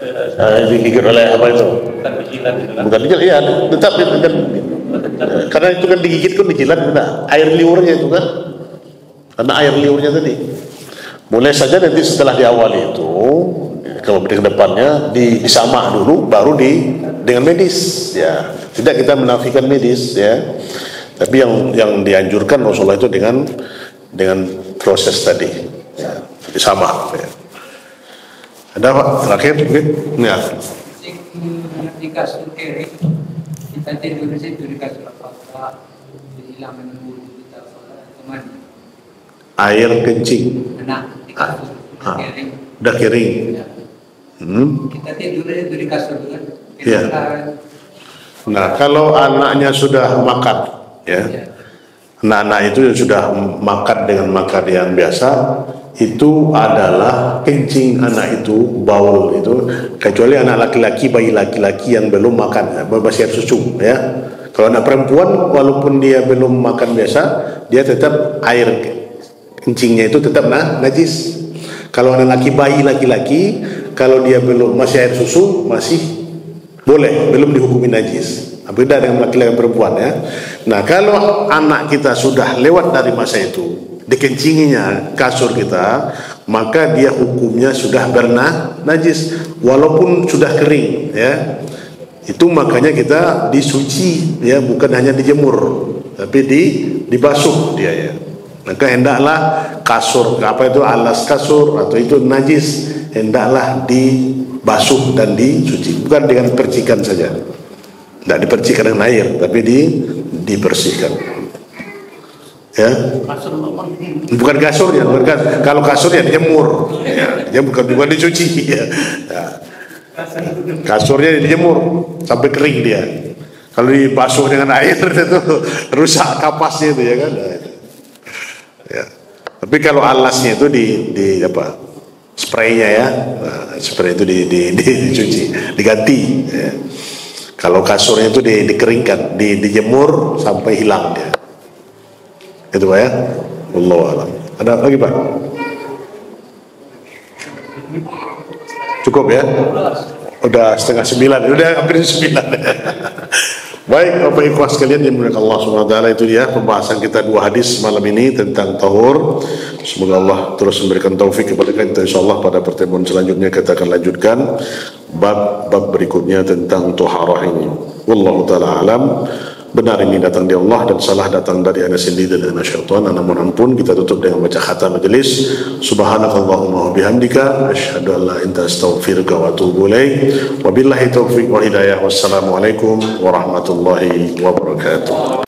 Speaker 1: Digigit oleh apa itu?
Speaker 5: Bukan dijilat gitu kan?
Speaker 1: Bukan dijilat, iya, tetap kan. Karena itu kan digigit kan dijilat, air liurnya itu kan. Karena air liurnya tadi. Boleh saja nanti setelah diawali itu, kalau di kedepannya disamah dulu, baru dengan medis, ya. Tidak kita menafikan medis, ya. Tapi yang dianjurkan Rasulullah itu dengan proses tadi, ya, disamah. Ya. Ada Pak terakhir mungkin? Ya.
Speaker 6: Di kasur kiri kita tidur di situ di kasur apa hilang menunggu kita teman.
Speaker 1: Air kencing.
Speaker 6: Nah, di kasur kering.
Speaker 1: Udah kering.
Speaker 6: Ya. Kita tidur di kasur kan.
Speaker 1: Ya. Nah, kalau anaknya sudah makan, ya, anak-anak itu sudah makan dengan makan yang biasa, itu adalah kencing anak itu, baul itu, kecuali anak laki-laki, bayi laki-laki yang belum makan, masih air susu ya. Kalau anak perempuan walaupun dia belum makan biasa, dia tetap air kencingnya itu tetap najis. Kalau anak laki, bayi laki-laki, kalau dia belum masih air susu masih boleh, belum dihukumi najis. Beda dengan laki-laki dan perempuan ya. Nah, kalau anak kita sudah lewat dari masa itu, dikencingnya kasur kita, maka dia hukumnya sudah najis walaupun sudah kering ya. Itu makanya kita disuci ya, bukan hanya dijemur tapi dibasuh dia ya. Maka hendaklah kasur, apa itu alas kasur atau itu najis, hendaklah dibasuh dan dicuci, bukan dengan percikan saja. Tidak dipercikan dengan air tapi dibersihkan ya. Bukan kasurnya, kalau kasurnya dijemur ya, dia bukan dicuci ya. Kasurnya dijemur sampai kering dia. Kalau dibasuh dengan air itu rusak kapasnya itu ya kan ya. Tapi kalau alasnya itu di apa, spraynya ya, spray itu dicuci, diganti ya. Kalau kasurnya itu dikeringkan, dijemur sampai hilang dia. Itu Pak ya. Wallahu a'lam. Ada lagi Pak? Cukup ya? Udah 8:30, udah hampir 9. Baik, Bapak Ibu sekalian yang dimuliakan Allah Subhanahu wa taala, itu dia pembahasan kita 2 hadis malam ini tentang tahur. Semoga Allah terus memberikan taufik kepada kita. Insyaallah pada pertemuan selanjutnya kita akan lanjutkan bab berikutnya tentang taharah ini. Wallahu taala alam. Benar ini datang dari Allah dan salah datang dari ana sendiri dan syaitan. Namun ampun, kita tutup dengan baca khatam majelis. Subhanakallahumma wa bihamdika asyhadu an la ilaha illa anta astaghfiruka wa atubu ilaik. Wabillahi taufiq wal hidayah. Wassalamualaikum warahmatullahi wabarakatuh.